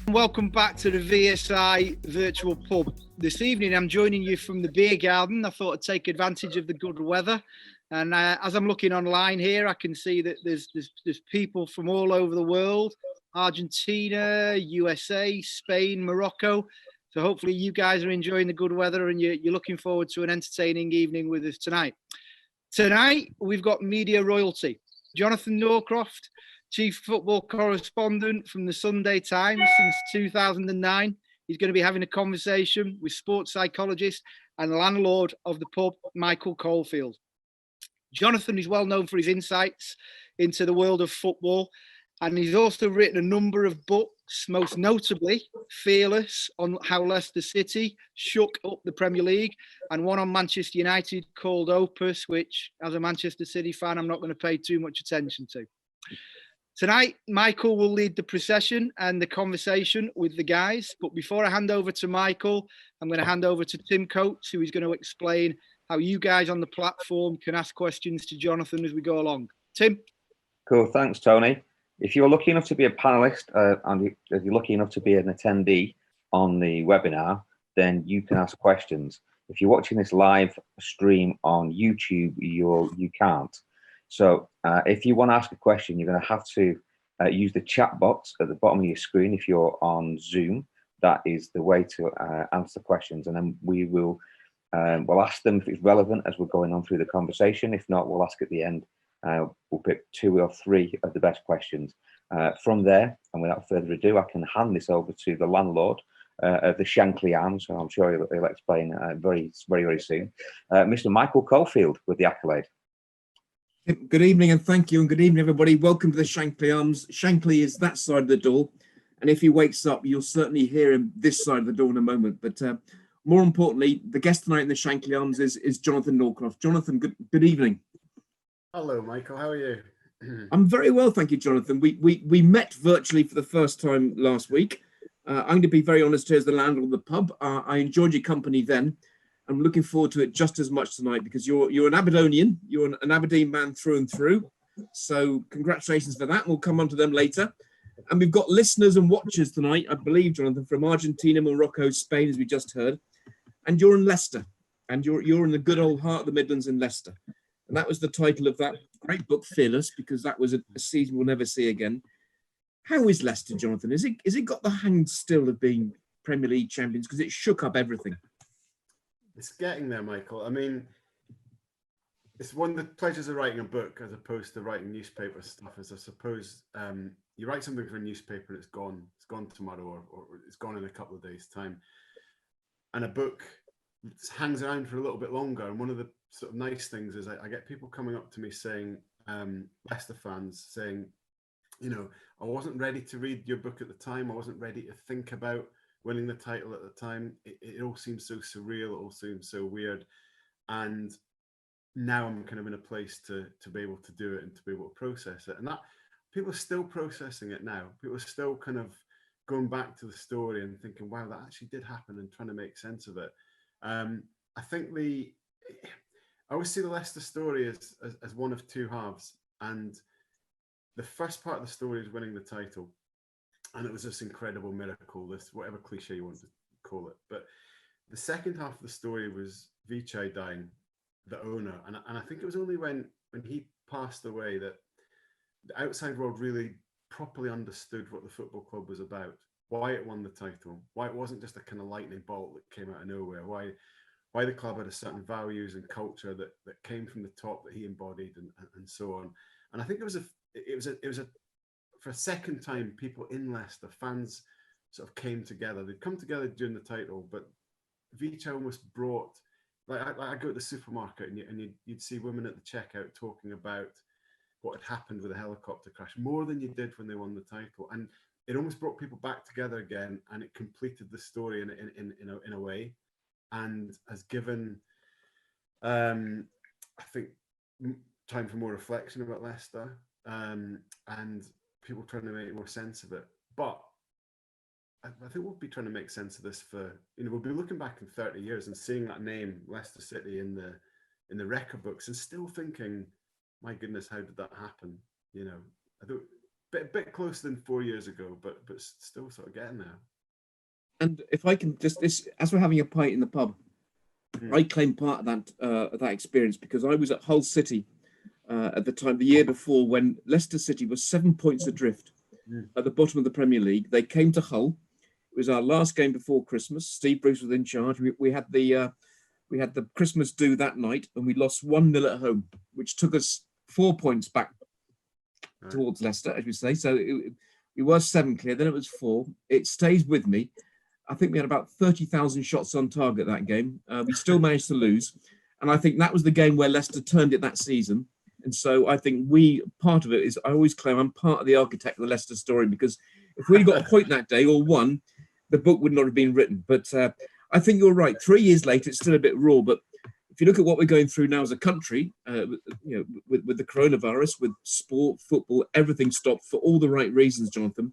Welcome back to the VSI virtual pub. This evening I'm joining you from the beer garden. I thought I'd take advantage of the good weather, and as I'm looking online here, I can see that there's people from all over the world: Argentina, USA, Spain, Morocco. So hopefully you guys are enjoying the good weather and you're looking forward to an entertaining evening with us tonight. Tonight we've got media royalty. Johnathon Northcroft, Chief Football Correspondent from the Sunday Times since 2009. He's going to be having a conversation with sports psychologist and landlord of the pub, Michael Caulfield. Jonathon is well known for his insights into the world of football, and he's also written a number of books, most notably Fearless, on how Leicester City shook up the Premier League, and one on Manchester United called Opus, which, as a Manchester City fan, I'm not going to pay too much attention to. Tonight, Michael will lead the procession and the conversation with the guys. But before I hand over to Michael, I'm going to hand over to Tim Coates, who is going to explain how you guys on the platform can ask questions to Jonathon as we go along. Tim? Cool, thanks, Tony. If you're lucky enough to be a panelist and if you're lucky enough to be an attendee on the webinar, then you can ask questions. If you're watching this live stream on YouTube, you can't. So if you want to ask a question, you're going to have to use the chat box at the bottom of your screen. If you're on Zoom, that is the way to answer questions. And then we'll ask them if it's relevant as we're going on through the conversation. If not, we'll ask at the end. We'll pick 2 or 3 of the best questions. From there, and without further ado, I can hand this over to the landlord of the Shankly Arms. So I'm sure he'll explain very, very soon. Mr. Michael Caulfield with the accolade. Good evening and thank you, and good evening everybody. Welcome to the Shankly Arms. Shankly is that side of the door, and if he wakes up you'll certainly hear him this side of the door in a moment. But more importantly, the guest tonight in the Shankly Arms is Johnathon Northcroft. Jonathon, good evening. Hello Michael, how are you? I'm very well, thank you, Jonathon. We met virtually for the first time last week. I'm going to be very honest here as the landlord of the pub. I enjoyed your company then. I'm looking forward to it just as much tonight because you're an Aberdonian, you're an Aberdeen man through and through. So congratulations for that. We'll come on to them later. And we've got listeners and watchers tonight, I believe, Jonathon, from Argentina, Morocco, Spain, as we just heard. And you're in Leicester, and you're in the good old heart of the Midlands in Leicester. And that was the title of that great book, Fearless, because that was a season we'll never see again. How is Leicester, Jonathon? Is it got the hang still of being Premier League champions? Because it shook up everything. It's getting there, Michael. I mean, it's one of the pleasures of writing a book as opposed to writing newspaper stuff. Is I suppose you write something for a newspaper and it's gone tomorrow, or it's gone in a couple of days' time. And a book hangs around for a little bit longer. And one of the sort of nice things is I get people coming up to me saying, Leicester fans saying, you know, I wasn't ready to read your book at the time. I wasn't ready to think about winning the title at the time. It all seems so surreal. It all seems so weird. And now I'm kind of in a place to be able to do it and to be able to process it. And that people are still processing it now. People are still kind of going back to the story and thinking, wow, that actually did happen, and trying to make sense of it. I think I always see the Leicester story as one of 2 halves. And the first part of the story is winning the title. And it was this incredible miracle, this whatever cliche you want to call it. But the second half of the story was VSI dying, the owner. And I think it was only when he passed away that the outside world really properly understood what the football club was about, why it won the title, why it wasn't just a kind of lightning bolt that came out of nowhere, why the club had a certain values and culture that came from the top that he embodied, and so on. And I think it was for a second time, people in Leicester, fans, sort of came together. They'd come together during the title, but VSI almost brought, I go to the supermarket and you'd see women at the checkout talking about what had happened with the helicopter crash, more than you did when they won the title. And it almost brought people back together again, and it completed the story in a way, and has given, I think, time for more reflection about Leicester, and people trying to make more sense of it. But I think we'll be trying to make sense of this for, we'll be looking back in 30 years and seeing that name, Leicester City, in the record books, and still thinking, my goodness, how did that happen? I don't, bit closer than 4 years ago, but still sort of getting there. And if I can just as we're having a pint in the pub, I claim part of that experience because I was at Hull City at the time, the year before, when Leicester City was 7 points adrift at the bottom of the Premier League. They came to Hull. It was our last game before Christmas. Steve Bruce was in charge. We had the Christmas do that night, and we lost 1-0 at home, which took us 4 points back towards Leicester, as we say. So it was 7 clear. Then it was 4. It stays with me. I think we had about 30,000 shots on target that game. We still managed to lose, and I think that was the game where Leicester turned it that season. And so I think part of it is, I always claim I'm part of the architect of the Leicester story, because if we'd got a point that day or won, the book would not have been written. But I think you're right. 3 years later, it's still a bit raw. But if you look at what we're going through now as a country, with the coronavirus, with sport, football, everything stopped for all the right reasons, Jonathan.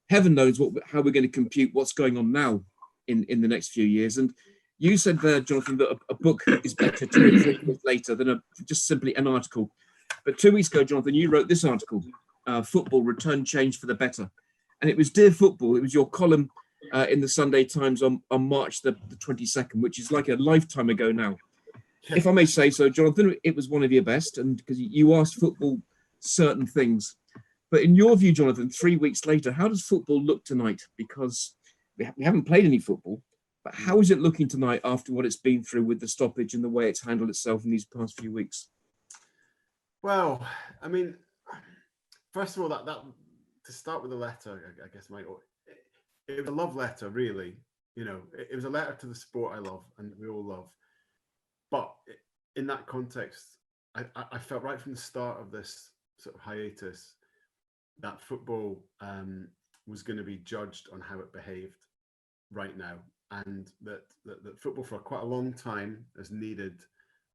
Heaven knows how we're going to compute what's going on now in the next few years. And you said there, Jonathan, that a book is better 2 or 3 years later than just simply an article. But 2 weeks ago, Jonathan, you wrote this article, Football Return Change for the Better. And it was Dear Football. It was your column in the Sunday Times on March the 22nd, which is like a lifetime ago now. If I may say so, Jonathan, it was one of your best, and because you asked football certain things. But in your view, Jonathan, 3 weeks later, how does football look tonight? Because we haven't played any football, but how is it looking tonight after what it's been through with the stoppage and the way it's handled itself in these past few weeks? Well, I mean, first of all, that to start with the letter, I guess, Michael, it was a love letter, really. It was a letter to the sport I love and we all love. But in that context, I felt right from the start of this sort of hiatus that football was going to be judged on how it behaved right now, and that football for quite a long time has needed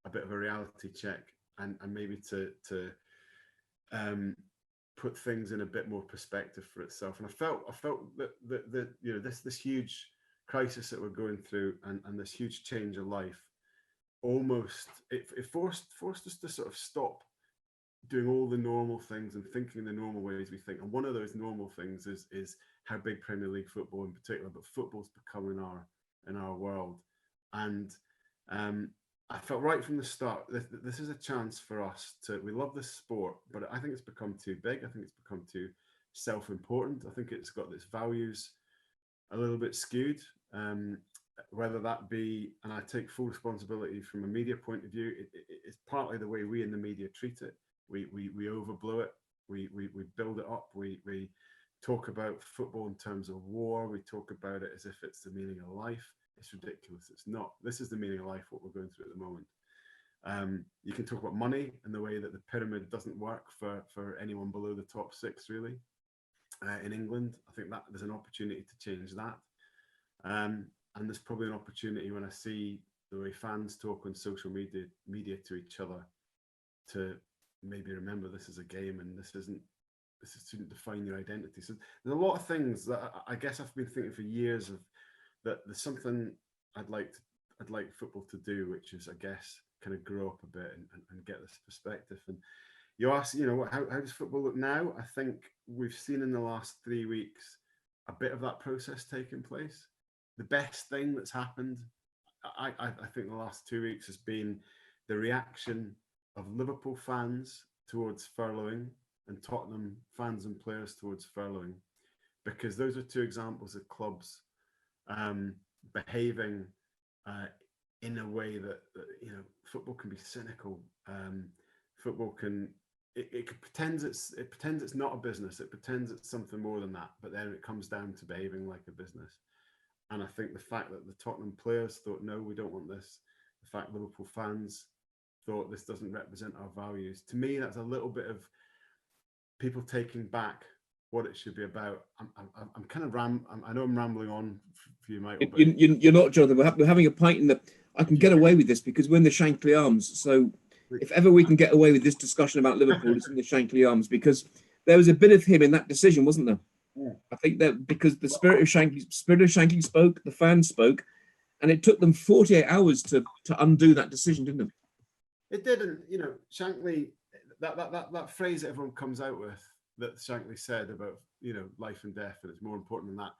a bit of a reality check and maybe to put things in a bit more perspective for itself. And I felt that this huge crisis that we're going through and this huge change of life, almost it forced us to sort of stop doing all the normal things and thinking the normal ways we think. And one of those normal things is how big Premier League football in particular, but football's become in our world. And I felt right from the start that this is a chance for us we love this sport, but I think it's become too big. I think it's become too self-important. I think it's got its values a little bit skewed. Whether that be, and I take full responsibility from a media point of view, it's partly the way we in the media treat it. We overblow it. We build it up. We talk about football in terms of war. We talk about it as if it's the meaning of life. It's ridiculous. It's not. This is the meaning of life, what we're going through at the moment. You can talk about money and the way that the pyramid doesn't work for anyone below the top 6, really. In England, I think that there's an opportunity to change that. And there's probably an opportunity when I see the way fans talk on social media to each other to maybe remember this is a game and this shouldn't define your identity. So there's a lot of things that I guess I've been thinking for years of, that there's something I'd like football to do, which is, I guess, kind of grow up a bit and get this perspective. And you ask, how does football look now? I think we've seen in the last 3 weeks a bit of that process taking place. The best thing that's happened, I think, the last 2 weeks has been the reaction of Liverpool fans towards furloughing and Tottenham fans and players towards furloughing, because those are 2 examples of clubs behaving in a way that football can be cynical. Football can pretend it's not a business. It pretends it's something more than that, but then it comes down to behaving like a business. And I think the fact that the Tottenham players thought, no, we don't want this, the fact Liverpool fans thought this doesn't represent our values, to me, that's a little bit of people taking back what it should be about. I'm kind of I know I'm rambling on for you, Michael. But you're not, Jonathan. We're having a pint in the. I can get away with this because we're in the Shankly Arms. So if ever we can get away with this discussion about Liverpool, it's in the Shankly Arms, because there was a bit of him in that decision, wasn't there? Yeah. I think that because the spirit of Shankly spoke, the fans spoke, and it took them 48 hours to undo that decision, didn't it? It didn't. Shankly, that phrase that everyone comes out with, that Shankly said about, you know, life and death, and it's more important than that.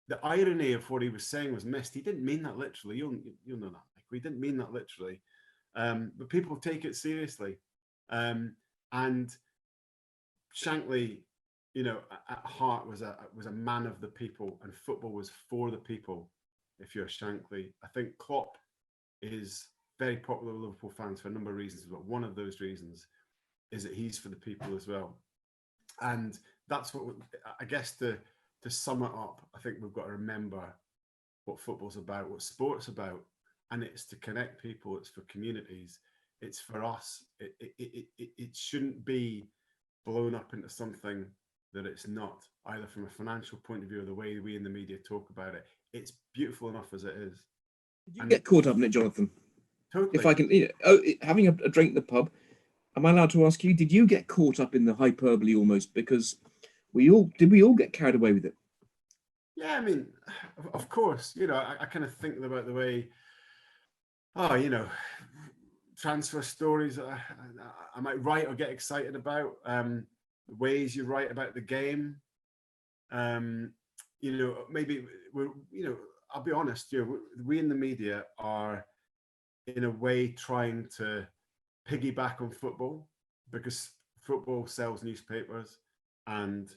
The irony of what he was saying was missed. He didn't mean that literally. You'll know that. Like, we didn't mean that literally, but people take it seriously. And Shankly, you know, at heart was a man of the people, and football was for the people. If you're Shankly, I think Klopp is very popular with Liverpool fans for a number of reasons, but one of those reasons is that he's for the people as well. And that's what, I guess, to sum it up, I think we've got to remember what football's about, what sport's about, and it's to connect people. It's for communities. It's for us. It shouldn't be blown up into something that it's not, either from a financial point of view or the way we in the media talk about it. It's beautiful enough as it is. Did you get caught up in it, Jonathon? Totally. If I can, you know, having a drink in the pub, am I allowed to ask you, did you get caught up in the hyperbole almost? Because we all get carried away with it? Yeah, I mean, of course, you know, I kind of think about the way, you know, transfer stories I might write or get excited about, the ways you write about the game. You know, maybe we're, you know, I'll be honest, you know, we in the media are in a way trying to piggyback on football, because football sells newspapers and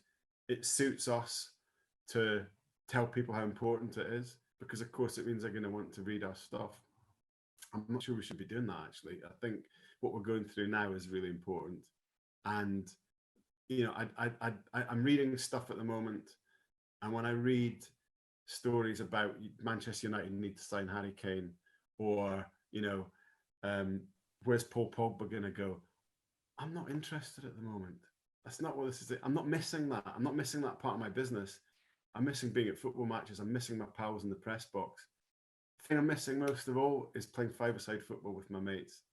it suits us to tell people how important it is, because of course it means they're going to want to read our stuff. I'm not sure we should be doing that, actually. I think what we're going through now is really important. And, you know, I'm reading stuff at the moment, and when I read stories about Manchester United need to sign Harry Kane, or, you know, where's Paul Pogba going to go? I'm not interested at the moment. That's not what this is. I'm not missing that. I'm not missing that part of my business. I'm missing being at football matches. I'm missing my pals in the press box. The thing I'm missing most of all is playing five-a-side football with my mates,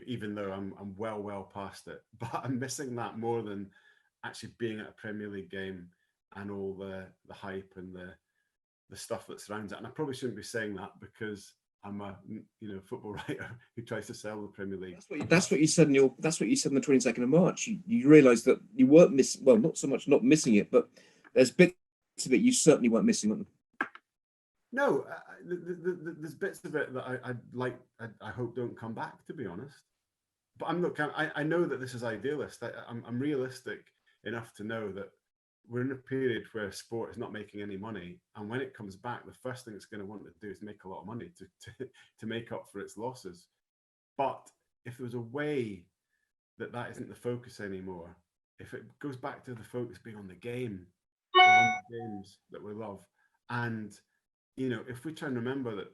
even though I'm well past it. But I'm missing that more than actually being at a Premier League game and all the hype and the stuff that surrounds it. And I probably shouldn't be saying that, because I'm a, you know, football writer who tries to sell the Premier League. That's what you said in your. That's what you said on the 22nd of March. You realised that you weren't missing. Well, not so much not missing it, but there's bits of it you certainly weren't missing, weren't there? No, there's bits of it that I'd like. I hope don't come back, to be honest. But I'm not. I know that this is idealist. I'm realistic enough to know that we're in a period where sport is not making any money, and when it comes back, the first thing it's going to want to do is make a lot of money to make up for its losses. But if there was a way that isn't the focus anymore, if it goes back to the focus being on the game, or on the games that we love, and, you know, if we try and remember that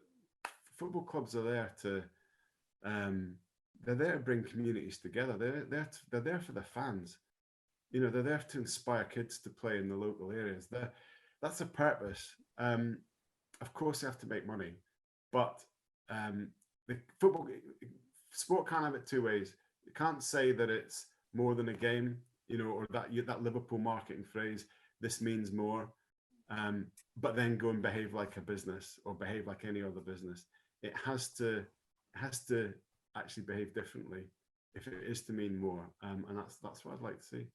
football clubs are there to, they're there to bring communities together. They're there for the fans. You know, they're there to inspire kids to play in the local areas. That's a purpose. Of course, they have to make money, but the sport can't have it two ways. You can't say that it's more than a game, you know, or that Liverpool marketing phrase, this means more, but then go and behave like a business or behave like any other business. It has to actually behave differently if it is to mean more, and that's what I'd like to see.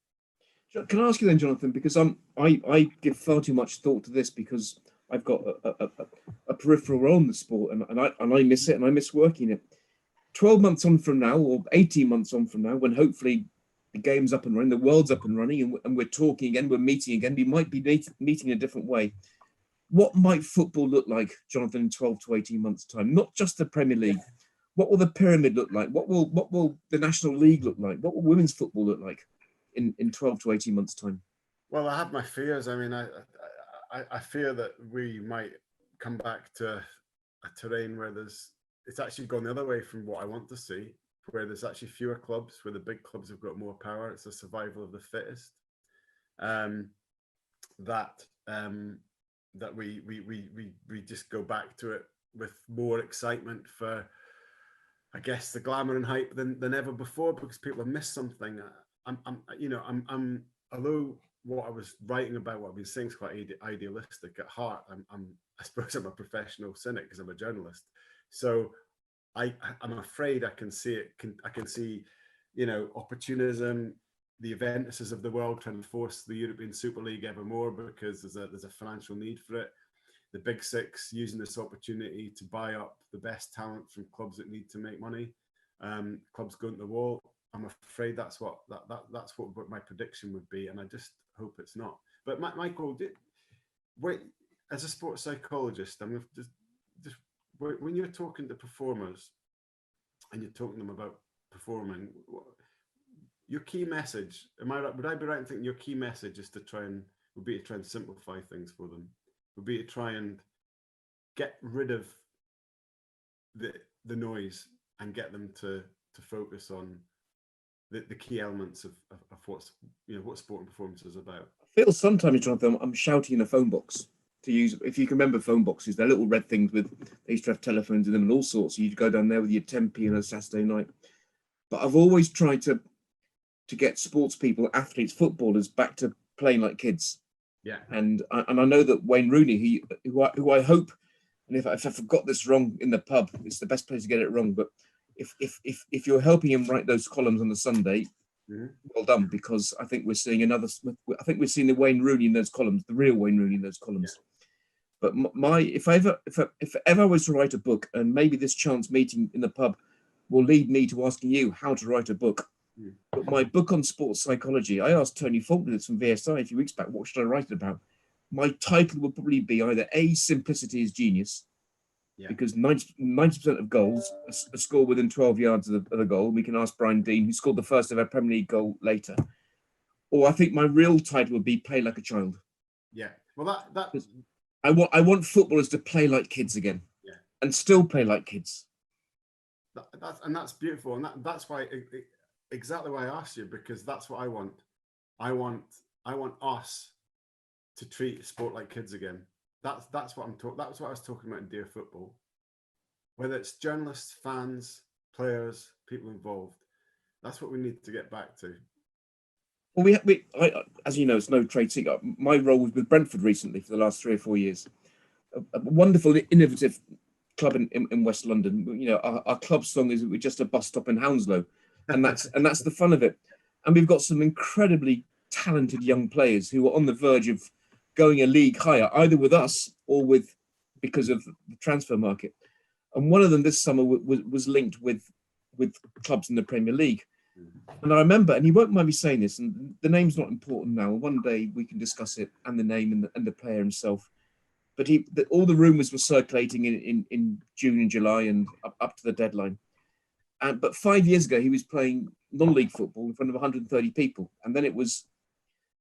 Can I ask you then, Jonathon, because I give far too much thought to this, because I've got a peripheral role in the sport, and I miss it, and I miss working it. 12 months on from now, or 18 months on from now, when hopefully the game's up and running, the world's up and running, and we're talking again, we're meeting again, we might be meeting in a different way. What might football look like, Jonathon, in 12 to 18 months' time? Not just the Premier League. What will the pyramid look like? What will the National League look like? What will women's football look like in 12 to 18 months' time? Well, I have my fears. I mean, I fear that we might come back to a terrain where it's actually gone the other way from what I want to see, where there's actually fewer clubs, where the big clubs have got more power. It's a survival of the fittest. That we just go back to it with more excitement for, I guess, the glamour and hype than ever before, because people have missed something. I'm although what I was writing about, what I've been saying is quite idealistic at heart. I suppose I'm a professional cynic because I'm a journalist. So I'm afraid I can see it. I can see, you know, opportunism, the Juventuses of the world trying to force the European Super League ever more because there's a financial need for it. The Big Six using this opportunity to buy up the best talent from clubs that need to make money. Clubs going to the wall. I'm afraid that's what my prediction would be, and I just hope it's not. But Michael, wait, as a sports psychologist, I'm just when you're talking to performers and you're talking to them about performing, your key message, am I right? Would I be right in thinking your key message is would be to try and simplify things for them? Would be to try and get rid of the noise and get them to focus on the key elements of what's what sport and performance is about. I feel sometimes, Jonathan, I'm shouting in a phone box. To use, if you can remember phone boxes, they're little red things they used to have telephones in them and all sorts. You'd go down there with your 10p on a Saturday night. But I've always tried to get sports people, athletes, footballers back to playing like kids. Yeah. And I know that Wayne Rooney, who I hope, and if I forgot this wrong in the pub, it's the best place to get it wrong. But if you're helping him write those columns on the Sunday, well done, because I think we're seeing the Wayne Rooney in those columns, the real Wayne Rooney in those columns. Yeah. But if ever I was to write a book, and maybe this chance meeting in the pub will lead me to asking you how to write a book. But my book on sports psychology, I asked Tony Faulkner this from VSI a few weeks back, what should I write it about? My title would probably be either A, simplicity is genius, because 90% of goals are scored within 12 yards of the goal. We can ask Brian Dean, who scored the first ever Premier League goal later. Or I think my real title would be Play Like a Child. Yeah. Well, that I want footballers to play like kids again. Yeah. And still play like kids. That's beautiful. And that's why exactly why I asked you, because that's what I want. I want us to treat sport like kids again. That's what I'm talking. That's what I was talking about in Dear Football. Whether it's journalists, fans, players, people involved, that's what we need to get back to. Well, as you know, it's no trade secret. My role was with Brentford recently for the last 3 or 4 years. A wonderful, innovative club in West London. You know, our club song is "We're just a bus stop in Hounslow," and that's the fun of it. And we've got some incredibly talented young players who are on the verge of going a league higher, either with us or because of the transfer market. And one of them this summer was linked with clubs in the Premier League. And I remember, and he won't mind me saying this, and the name's not important now. One day we can discuss it, and the name and the player himself. But all the rumours were circulating in June and July and up to the deadline. But 5 years ago, he was playing non-league football in front of 130 people, and then it was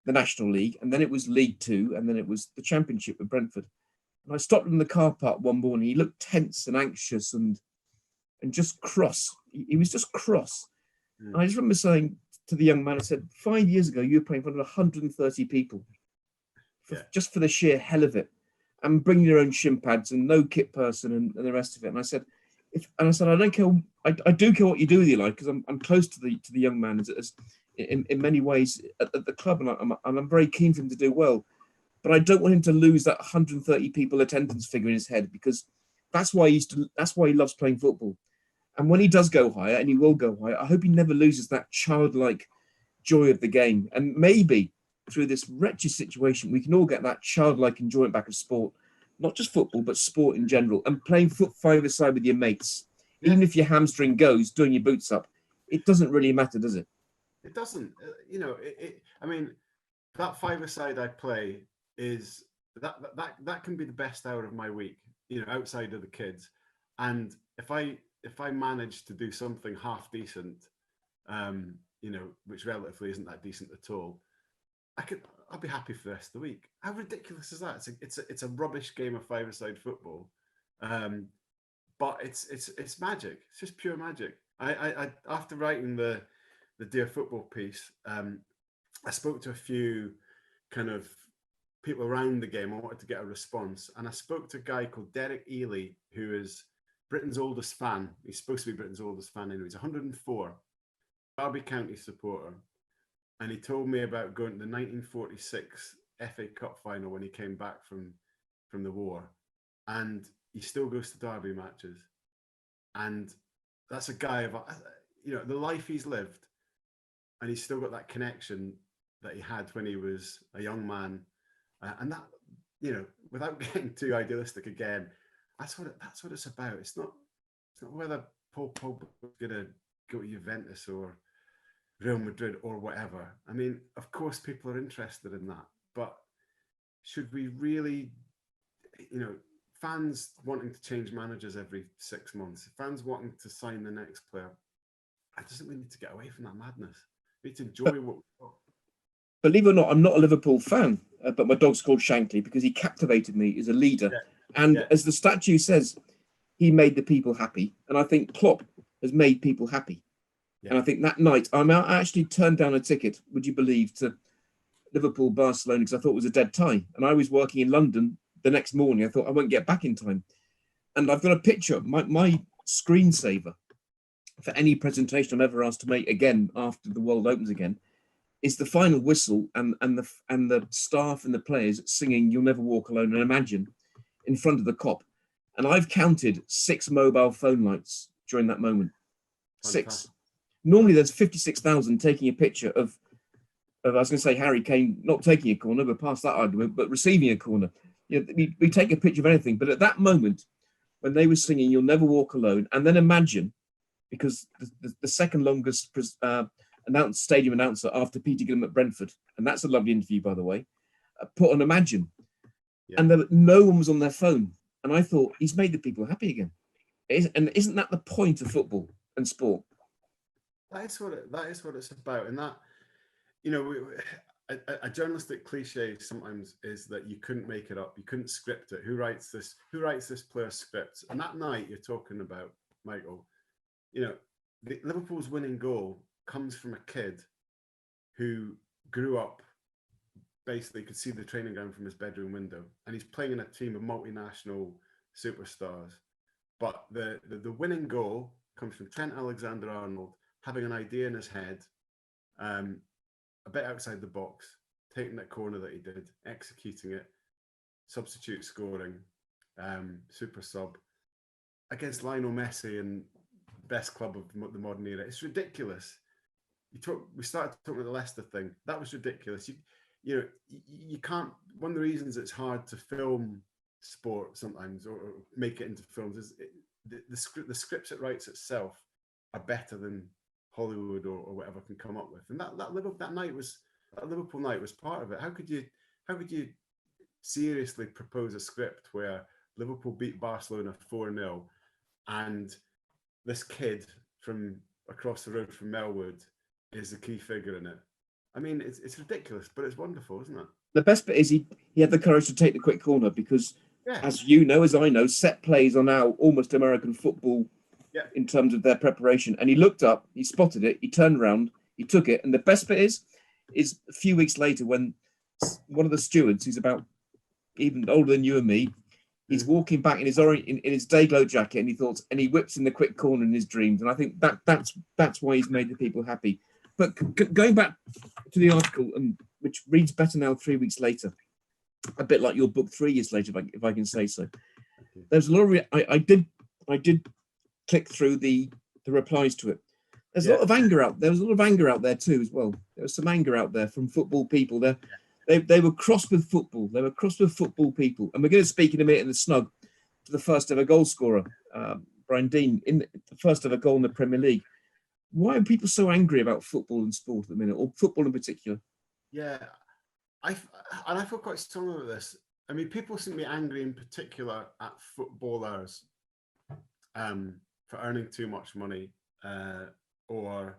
the National League, and then it was League Two, and then it was the Championship with Brentford. And I stopped him in the car park one morning. He looked tense and anxious and just cross. He was just cross. And I just remember saying to the young man, I said, 5 years ago, you were playing in front of 130 people just for the sheer hell of it, and bringing your own shin pads and no kit person and the rest of it. And I said, I don't care. I do care what you do with your life, because I'm close to the young man as in many ways at the club, and I'm very keen for him to do well. But I don't want him to lose that 130 people attendance figure in his head, because that's why he loves playing football. And when he does go higher, and he will go higher, I hope he never loses that childlike joy of the game. And maybe through this wretched situation, we can all get that childlike enjoyment back of sport, not just football, but sport in general, and playing foot five-a-side with your mates. Yeah. Even if your hamstring goes, doing your boots up, it doesn't really matter, does it? It doesn't. I mean, that five-a-side I play is that can be the best hour of my week, outside of the kids. And if I manage to do something half decent, which relatively isn't that decent at all, I'll be happy for the rest of the week. How ridiculous is that? It's a rubbish game of five-a-side football, but it's magic. It's just pure magic. I after writing the Dear Football piece, I spoke to a few kind of people around the game. I wanted to get a response, and I spoke to a guy called Derek Ely, who is Britain's oldest fan. He's supposed to be Britain's oldest fan anyway. He's 104, Derby County supporter. And he told me about going to the 1946 FA Cup final when he came back from the war. And he still goes to Derby matches. And that's a guy of, the life he's lived. and he's still got that connection that he had when he was a young man. And that, you know, without getting too idealistic again, that's what it's about. It's not whether Paul Pogba is going to go to Juventus or Real Madrid or whatever. I mean, of course, people are interested in that, but should we really, you know, fans wanting to change managers every 6 months, fans wanting to sign the next player, I just think we need to get away from that madness. We need to enjoy what we've got. Believe it or not, I'm not a Liverpool fan, but my dog's called Shankly because he captivated me as a leader. Yeah. And as the statue says, he made the people happy. And I think Klopp has made people happy. Yeah. And I think that night, I actually turned down a ticket, would you believe, to Liverpool, Barcelona, because I thought it was a dead tie. And I was working in London the next morning. I thought I won't get back in time. And I've got a picture of my screensaver for any presentation I'm ever asked to make again after the world opens again. Is the final whistle and the staff and the players singing "You'll Never Walk Alone" and Imagine in front of the Kop, and I've counted 6 mobile phone lights during that moment. Fantastic. 6. Normally, there's 56,000 taking a picture of I was going to say Harry Kane not taking a corner, but past that argument, but receiving a corner. You know, we take a picture of anything, but at that moment when they were singing "You'll Never Walk Alone" and then Imagine, because the second longest stadium announcer after Peter Gillam at Brentford, and that's a lovely interview, by the way, put on Imagine, and no one was on their phone, and I thought he's made the people happy again. And isn't that the point of football and sport? That is what it's about, and that, you know, a journalistic cliche sometimes is that you couldn't make it up, you couldn't script it. Who writes this player's script? And that night you're talking about, Michael, you know, Liverpool's winning goal comes from a kid who grew up, basically could see the training ground from his bedroom window, and he's playing in a team of multinational superstars. But the winning goal comes from Trent Alexander-Arnold having an idea in his head, a bit outside the box, taking that corner that he did, executing it, substitute scoring, super sub against Lionel Messi and best club of the modern era. It's ridiculous. We started talking about the Leicester thing. That was ridiculous. You can't. One of the reasons it's hard to film sport sometimes or make it into films is the scripts it writes itself are better than Hollywood or whatever can come up with. And that Liverpool night was part of it. How could you seriously propose a script where Liverpool beat Barcelona 4-0 and this kid from across the road from Melwood is the key figure in it? I mean, it's ridiculous, but it's wonderful, isn't it? The best bit is he had the courage to take the quick corner because, as you know, as I know, set plays are now almost American football in terms of their preparation. And he looked up, he spotted it, he turned around, he took it. And the best bit is a few weeks later when one of the stewards, who's about even older than you and me, he's walking back in his in his Dayglow jacket, and he whips in the quick corner in his dreams. And I think that's why he's made the people happy. But going back to the article, which reads better now 3 weeks later, a bit like your book 3 years later, if I can say so. There's a lot of I did click through the replies to it. There's a lot of anger out there. There's a lot of anger out there too as well. There was some anger out there from football people. They were cross with football. They were cross with football people. And we're going to speak in a minute in the snug to the first ever goal scorer, Brian Dean, in the first ever goal in the Premier League. Why are people so angry about football and sport at the minute, or football in particular? Yeah, I feel quite strongly about this. I mean, people seem to be angry in particular at footballers for earning too much money or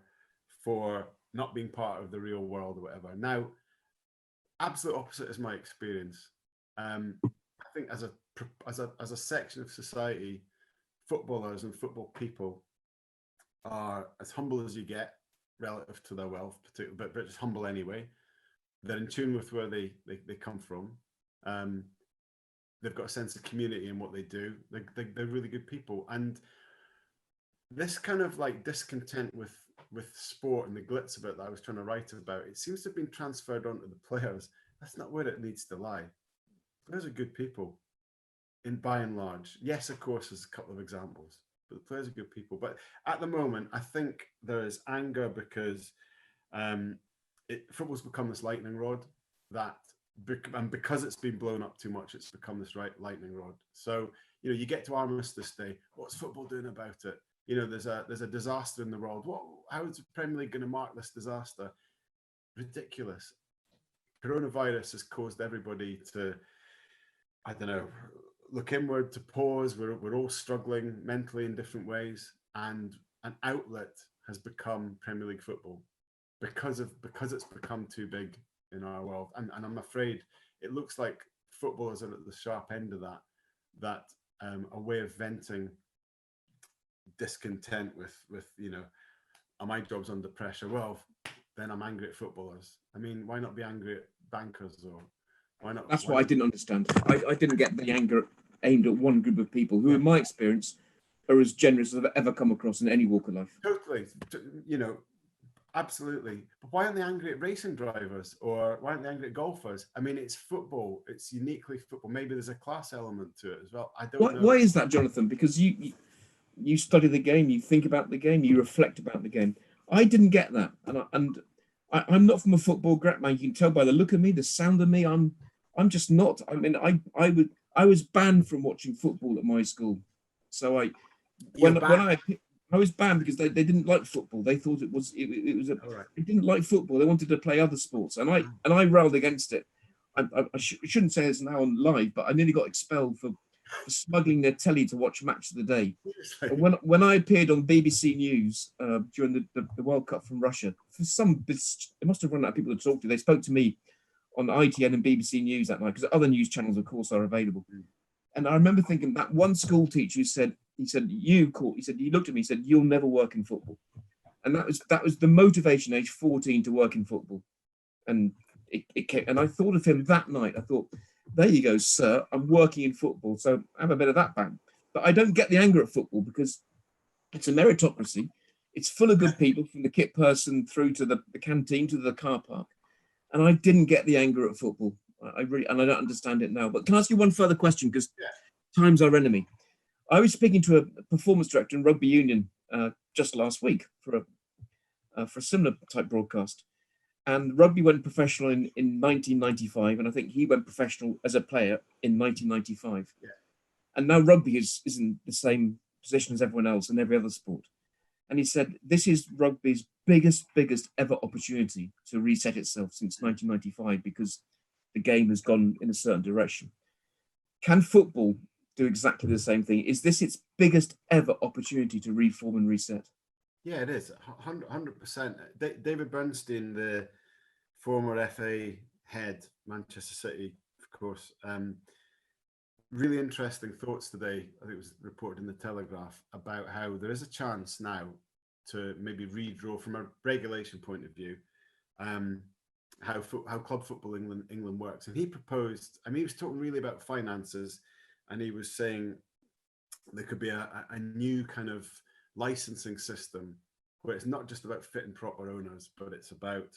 for not being part of the real world or whatever. Now, absolute opposite is my experience. I think as a section of society, footballers and football people are as humble as you get relative to their wealth, particularly, but just humble anyway. They're in tune with where they come from. They've got a sense of community in what they do. They're really good people. And this kind of like discontent with sport and the glitz of it that I was trying to write about, it seems to have been transferred onto the players. That's not where it needs to lie. Players are good people, by and large. Yes, of course, there's a couple of examples, but the players are good people. But at the moment, I think there is anger because Football's become this lightning rod that, and because it's been blown up too much, it's become this lightning rod. So, you know, you get to Armistice Day, what's football doing about it? You know, there's a disaster in the world. How is the Premier League going to mark this disaster? Ridiculous. Coronavirus has caused everybody to, I don't know, look inward, to pause. We're all struggling mentally in different ways, and an outlet has become Premier League football because it's become too big in our world. And I'm afraid it looks like footballers are at the sharp end of that a way of venting discontent with, you know, my job's under pressure. Well, then I'm angry at footballers. I mean, why not be angry at bankers, or why not? That's what I didn't understand. I didn't get the anger aimed at one group of people who, in my experience, are as generous as I've ever come across in any walk of life. Totally, you know, absolutely. But why aren't they angry at racing drivers, or why aren't they angry at golfers? I mean, it's football. It's uniquely football. Maybe there's a class element to it as well. I don't know. Why is that, Jonathan? Because you study the game, you think about the game, you reflect about the game. I didn't get that, and I'm not from a football background. You can tell by the look of me, the sound of me. I'm just not. I mean, I was banned from watching football at my school. So I was banned because they didn't like football. They thought it was they didn't like football. They wanted to play other sports, and I railed against it. I shouldn't say this now on live, but I nearly got expelled for smuggling their telly to watch Match of the Day. And when I appeared on BBC News during the World Cup from Russia, for it must have run out of people to talk to. They spoke to me on ITN and BBC News that night, because other news channels, of course, are available. And I remember thinking that one school teacher he said, he looked at me, he said, "You'll never work in football." And that was the motivation, age 14, to work in football. And it came, and I thought of him that night. I thought, there you go, sir, I'm working in football, so have a bit of that back. But I don't get the anger at football, because it's a meritocracy. It's full of good people, from the kit person through to the canteen to the car park. And I didn't get the anger at football. I don't understand it now. But can I ask you one further question? Because time's our enemy. I was speaking to a performance director in rugby union just last week for a similar type broadcast. And rugby went professional in 1995, and I think he went professional as a player in 1995. Yeah. And now rugby is in the same position as everyone else and every other sport. And he said, this is rugby's biggest ever opportunity to reset itself since 1995, because the game has gone in a certain direction. Can football do exactly the same thing? Is this its biggest ever opportunity to reform and reset? Yeah, it is 100%. David Bernstein, the former FA head, Manchester City, of course, really interesting thoughts today. I think it was reported in the Telegraph about how there is a chance now to maybe redraw, from a regulation point of view, how club football England works. And he proposed, I mean, he was talking really about finances, and he was saying there could be a new kind of licensing system where it's not just about fit and proper owners, but it's about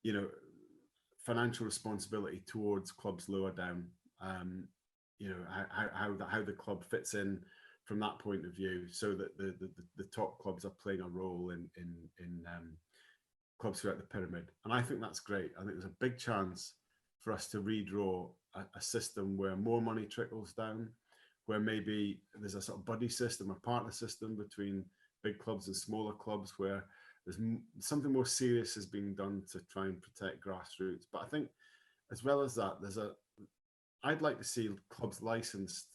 you know, financial responsibility towards clubs lower down. You know, how the club fits in from that point of view, so that the top clubs are playing a role in clubs throughout the pyramid. And I think that's great. I think there's a big chance for us to redraw a system where more money trickles down, where maybe there's a sort of buddy system or partner system between big clubs and smaller clubs, where there's something more serious is being done to try and protect grassroots. But I think, as well as that, I'd like to see clubs licensed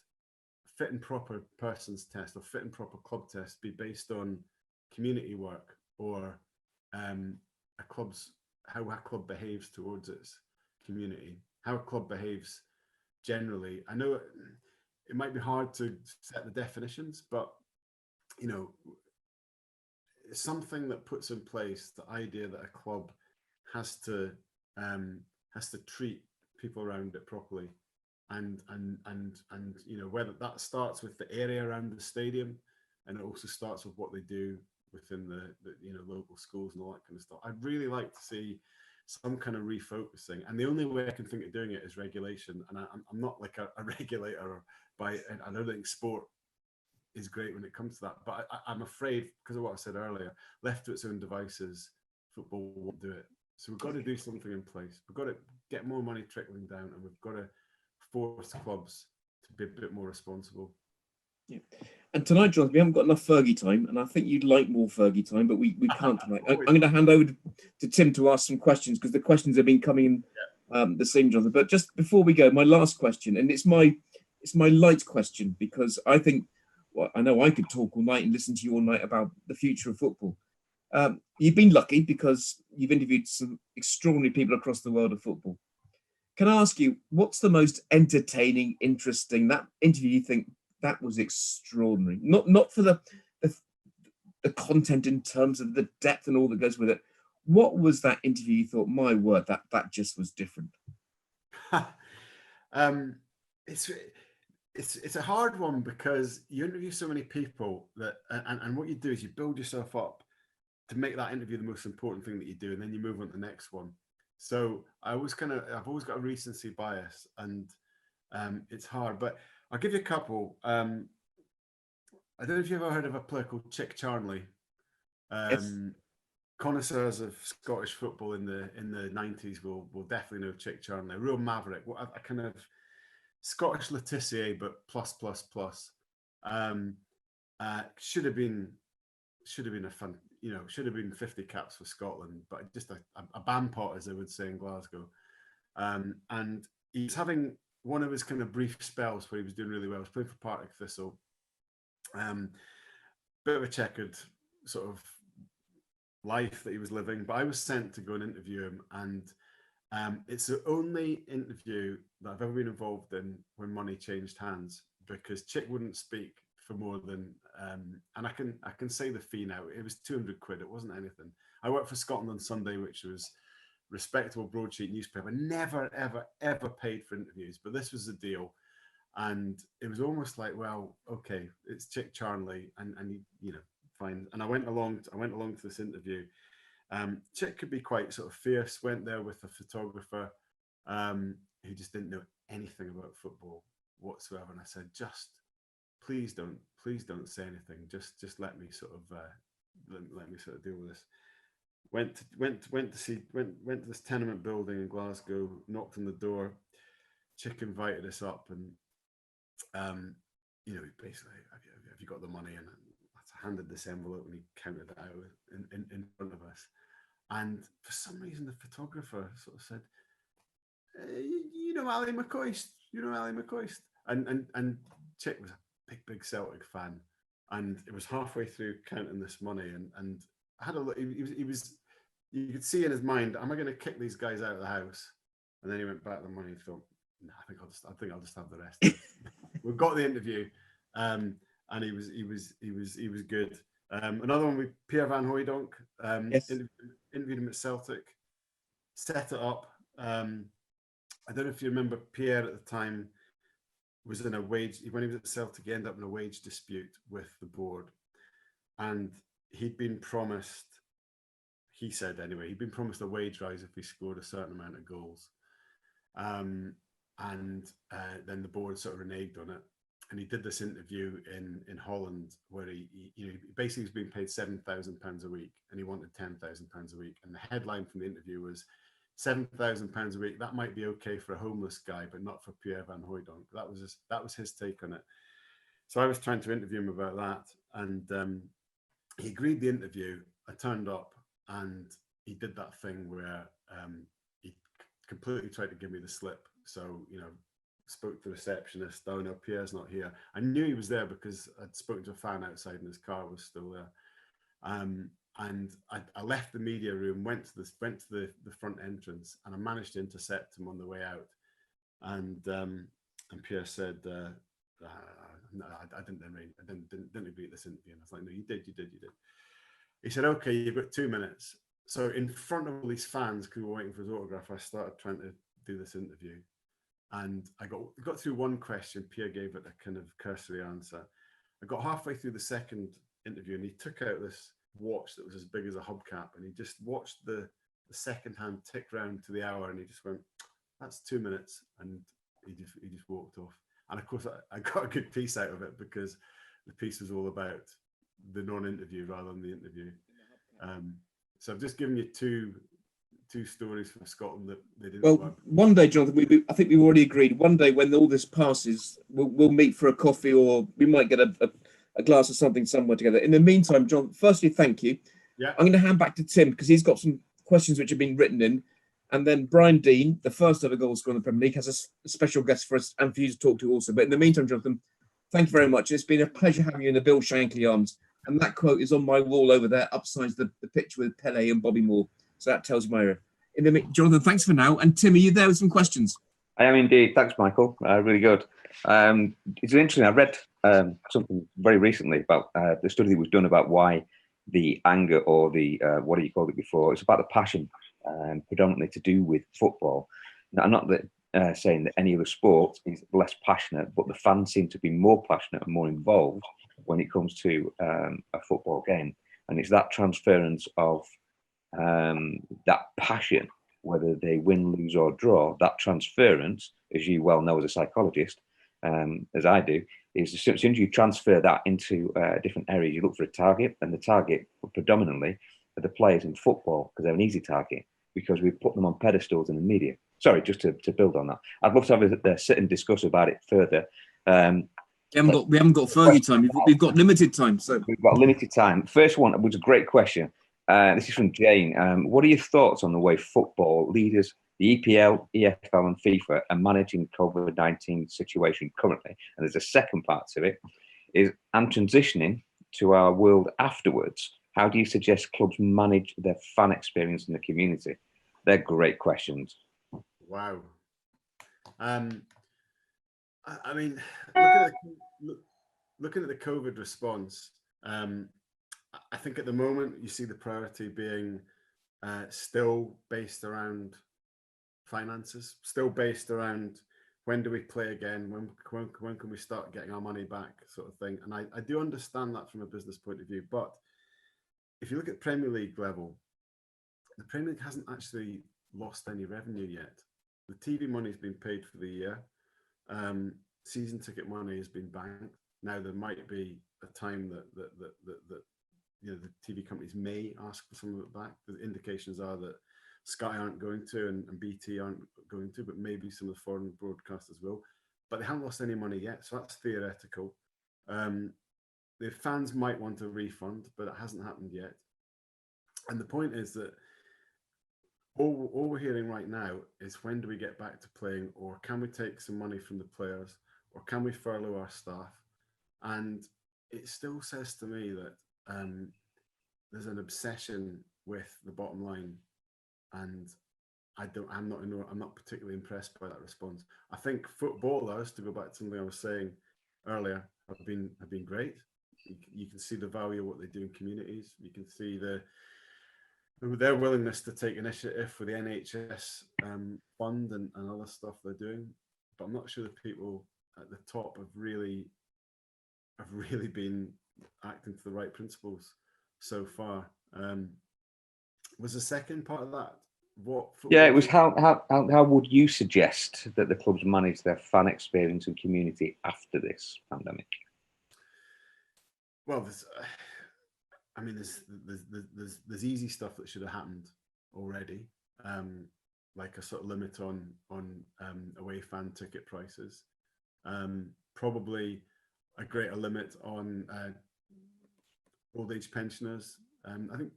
fit and proper persons test or fit and proper club test be based on community work, or how a club behaves towards its community, how a club behaves generally. I know it might be hard to set the definitions, but you know, it's something that puts in place the idea that a club has to treat people around it properly, and you know, whether that starts with the area around the stadium, and it also starts with what they do within the you know, local schools and all that kind of stuff. I'd really like to see some kind of refocusing, and the only way I can think of doing it is regulation. And I'm not like a regulator, I don't think sport is great when it comes to that, but I'm afraid, because of what I said earlier, left to its own devices, football won't do it. So we've got to do something in place. We've got to get more money trickling down, and we've got to force clubs to be a bit more responsible. Yeah. And tonight, Jonathan, we haven't got enough Fergie time, and I think you'd like more Fergie time, but we can't tonight. I'm going to hand over to Tim to ask some questions, because the questions have been coming in the same, Jonathan. But just before we go, my last question, and it's my light question, because I think, well, I know I could talk all night and listen to you all night about the future of football. You've been lucky because you've interviewed some extraordinary people across the world of football. Can I ask you, what's the most entertaining, interesting, that interview you think that was extraordinary? Not for the content in terms of the depth and all that goes with it. What was that interview you thought, my word, that just was different? It's a hard one, because you interview so many people that, and what you do is you build yourself up to make that interview the most important thing that you do, and then you move on to the next one. So I've always got a recency bias, and it's hard. But I'll give you a couple. I don't know if you've ever heard of a player called Chick Charnley. Yes. Connoisseurs of Scottish football in the 90s will definitely know Chick Charnley, a real maverick, a kind of Scottish Letitia, but plus. Should have been a fun, should have been 50 caps for Scotland, but just a bam pot, as they would say in Glasgow. And he's having one of his kind of brief spells where he was doing really well. He was playing for Partick Thistle. Bit of a checkered sort of life that he was living, but I was sent to go and interview him, and it's the only interview that I've ever been involved in when money changed hands, because Chick wouldn't speak for more than and I can say the fee now. It was 200 quid. It wasn't anything. I worked for Scotland on Sunday, which was respectable broadsheet newspaper. Never ever paid for interviews, but this was the deal. And it was almost like, well, okay, it's Chick Charnley, and he, fine. And I went along to this interview. Chick could be quite sort of fierce. Went there with a photographer who just didn't know anything about football whatsoever. And I said, please don't say anything. Just let me sort of deal with this. Went to this tenement building in Glasgow. Knocked on the door. Chick invited us up, and basically, have you got the money? And I handed this envelope, and he counted it out in front of us. And for some reason, the photographer sort of said, Ali McCoist, Ali McCoist. And Chick was a big Celtic fan. And it was halfway through counting this money. And I had a look, he was, you could see in his mind, am I going to kick these guys out of the house? And then he went back to the money and thought, no, I think I'll just have the rest. We've got the interview. And he was good. Another one with Pierre Van Hooijdonk. Yes. Interviewed him at Celtic, set it up. I don't know if you remember, Pierre at the time was in when he was at Celtic, he ended up in a wage dispute with the board, and he'd been promised, he said anyway, he'd been promised a wage rise if he scored a certain amount of goals, and then the board sort of reneged on it. And he did this interview in Holland, where he basically was being paid £7,000 a week, and he wanted £10,000 a week. And the headline from the interview was £7,000 a week. That might be okay for a homeless guy, but not for Pierre Van Hooijdonk. That was his take on it. So I was trying to interview him about that, and he agreed the interview. I turned up, and he did that thing where he completely tried to give me the slip. So spoke to the receptionist. Oh no, Pierre's not here. I knew he was there because I'd spoken to a fan outside and his car was still there. And I left the media room, went to the front entrance, and I managed to intercept him on the way out. And Pierre said, no, I didn't agree to this interview. And I was like, no, you did. He said, okay, you've got 2 minutes. So in front of all these fans who were waiting for his autograph, I started trying to do this interview. And I got through one question. Pierre gave it a kind of cursory answer. I got halfway through the second interview, and he took out this watch that was as big as a hubcap, and he just watched the second hand tick round to the hour, and he just went, "That's 2 minutes," and he just walked off. And of course, I got a good piece out of it, because the piece was all about the non-interview rather than the interview. So I've just given you two stories from Scotland that they didn't Well, work. one day, Jonathan, I think we've already agreed. One day, when all this passes, we'll meet for a coffee, or we might get a glass of something somewhere together. In the meantime, John, firstly, thank you. Yeah. I'm going to hand back to Tim because he's got some questions which have been written in. And then Brian Dean, the first ever goal scorer in the Premier League, has a special guest for us and for you to talk to also. But in the meantime, Jonathan, thank you very much. It's been a pleasure having you in the Bill Shankly arms. And that quote is on my wall over there, upside the picture with Pele and Bobby Moore. So that tells you my area. Jonathan, thanks for now. And Tim, are you there with some questions? I am indeed. Thanks, Michael. Really good. It's interesting. I read something very recently about the study that was done about why the anger, or the what do you call it before? It's about the passion, predominantly to do with football. Now, I'm not saying that any other sport is less passionate, but the fans seem to be more passionate and more involved when it comes to a football game, and it's that transference of that passion, whether they win, lose or draw, that transference, as you well know as a psychologist, as I do, is as soon as you transfer that into different areas, you look for a target, and the target predominantly are the players in football, because they're an easy target, because we put them on pedestals in the media. Sorry, just to build on that. I'd love to have a sit and discuss about it further. We haven't got Fergie time. We've got limited time. So we've got limited time. First one was a great question. This is from Jane. What are your thoughts on the way football leaders, the EPL, EFL and FIFA are managing COVID-19 situation currently? And there's a second part to it, is I'm transitioning to our world afterwards. How do you suggest clubs manage their fan experience in the community? They're great questions. Wow. I mean, looking at the COVID response, I think at the moment you see the priority being still based around finances, still based around when do we play again, when can we start getting our money back, sort of thing. And I do understand that from a business point of view, but if you look at Premier League level, the Premier League hasn't actually lost any revenue yet. The TV money has been paid for the year. Season ticket money has been banked. Now there might be a time that you know, the TV companies may ask for some of it back. The indications are that Sky aren't going to, and BT aren't going to, but maybe some of the foreign broadcasters will. But they haven't lost any money yet, so that's theoretical. The fans might want a refund, but it hasn't happened yet. And the point is that all we're hearing right now is, when do we get back to playing, or can we take some money from the players, or can we furlough our staff? And it still says to me that there's an obsession with the bottom line, and I'm not particularly impressed by that response. I think footballers, to go back to something I was saying earlier, have been great. You can see the value of what they do in communities. You can see their willingness to take initiative with the NHS fund and other stuff they're doing. But I'm not sure the people at the top have really been acting to the right principles so far. Was the second part of that what? Yeah, it was how would you suggest that the clubs manage their fan experience and community after this pandemic? Well, there's easy stuff that should have happened already, like a sort of limit on away fan ticket prices, probably a greater limit on old age pensioners. I think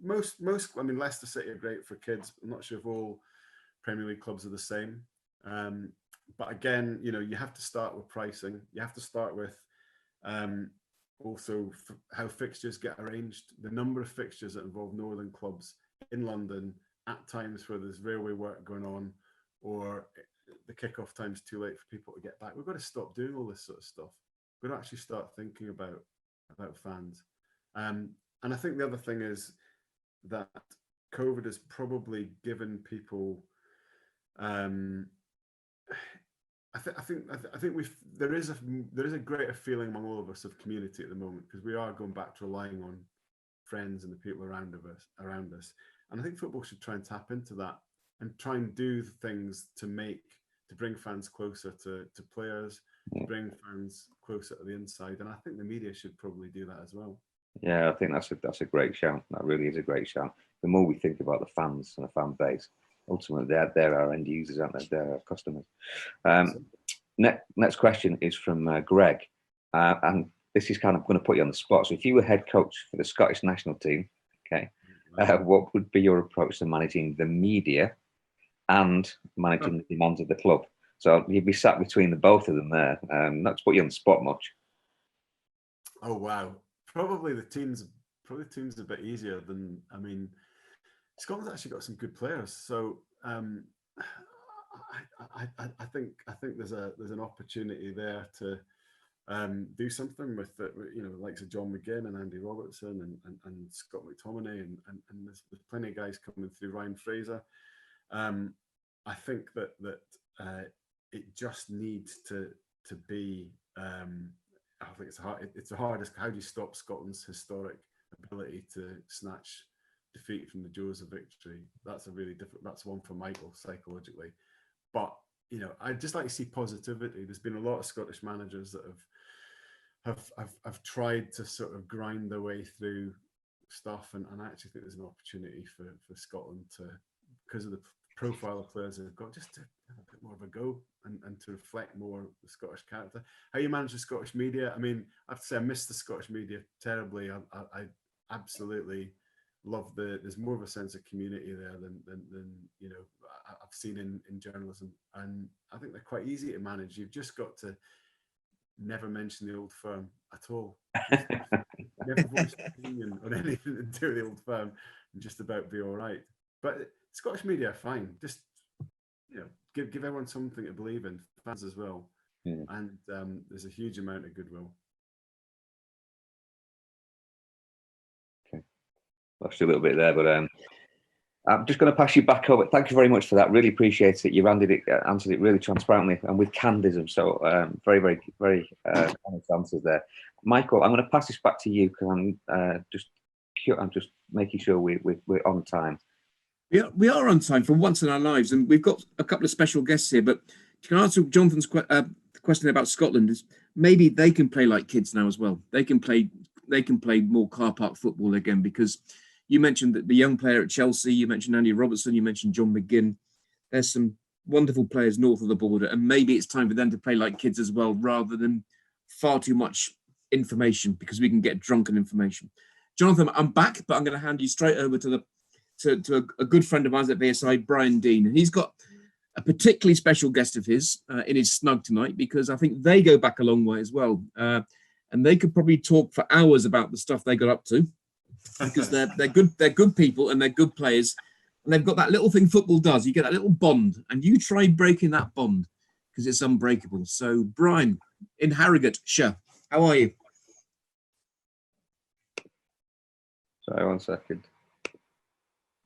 most, I mean, Leicester City are great for kids. I'm not sure if all Premier League clubs are the same. But again, you know, you have to start with pricing. You have to start with also how fixtures get arranged. The number of fixtures that involve northern clubs in London at times where there's railway work going on, or the kickoff time's too late for people to get back. We've got to stop doing all this sort of stuff. We've got to actually start thinking about fans. And I think the other thing is that COVID has probably given people. I think there is a greater feeling among all of us of community at the moment, because we are going back to relying on friends and the people around us. And I think football should try and tap into that and try and do things to bring fans closer to players, bring fans closer to the inside. And I think the media should probably do that as well. Yeah, I think that's a great shout. That really is a great shout. The more we think about the fans and the fan base, ultimately they're our end users, aren't they? They're our customers. Next question is from Greg, and this is kind of going to put you on the spot. So, if you were head coach for the Scottish national team, okay, what would be your approach to managing the media and managing the demands of the club? So you'd be sat between the both of them there. Not to put you on the spot much. Oh wow, probably the team's a bit easier than, I mean, Scotland's actually got some good players. So I think there's an opportunity there to do something with the, you know, likes of John McGinn and Andy Robertson and Scott McTominay and there's plenty of guys coming through, Ryan Fraser. I think that it just needs to be. I think it's the hardest. How do you stop Scotland's historic ability to snatch defeat from the jaws of victory? That's a really difficult. That's one for Michael psychologically. But you know, I'd just like to see positivity. There's been a lot of Scottish managers that have tried to sort of grind their way through stuff, and I actually think there's an opportunity for Scotland to, because of the profile of players they've got, just to have a bit more of a go and to reflect more the Scottish character. How you manage the Scottish media? I mean, I have to say I miss the Scottish media terribly. I absolutely love there's more of a sense of community there than you know I've seen in journalism, and I think they're quite easy to manage. You've just got to never mention the old firm at all. Never voice an opinion on anything to do with the old firm, and just about be all right. But Scottish media are fine. Just, you know, give everyone something to believe in, fans as well. Yeah. And there's a huge amount of goodwill. Okay, lost you a little bit there, but I'm just going to pass you back over. Thank you very much for that. Really appreciate it. You've answered it really transparently and with candidism. So very, very, very honest answers there. Michael, I'm going to pass this back to you because I'm just making sure we're on time. We are on time for once in our lives, and we've got a couple of special guests here. But to answer Jonathan's question about Scotland, is maybe they can play like kids now as well. They can play more car park football again, because you mentioned that the young player at Chelsea, you mentioned Andy Robertson, you mentioned John McGinn. There's some wonderful players north of the border, and maybe it's time for them to play like kids as well, rather than far too much information, because we can get drunk on information. Jonathan, I'm back, but I'm going to hand you straight over to a good friend of ours at VSI, Brian Dean. And he's got a particularly special guest of his in his snug tonight, because I think they go back a long way as well. And they could probably talk for hours about the stuff they got up to, because they're good people and they're good players. And they've got that little thing football does. You get that little bond, and you try breaking that bond because it's unbreakable. So Brian in Harrogate-shire, how are you? Sorry, 1 second.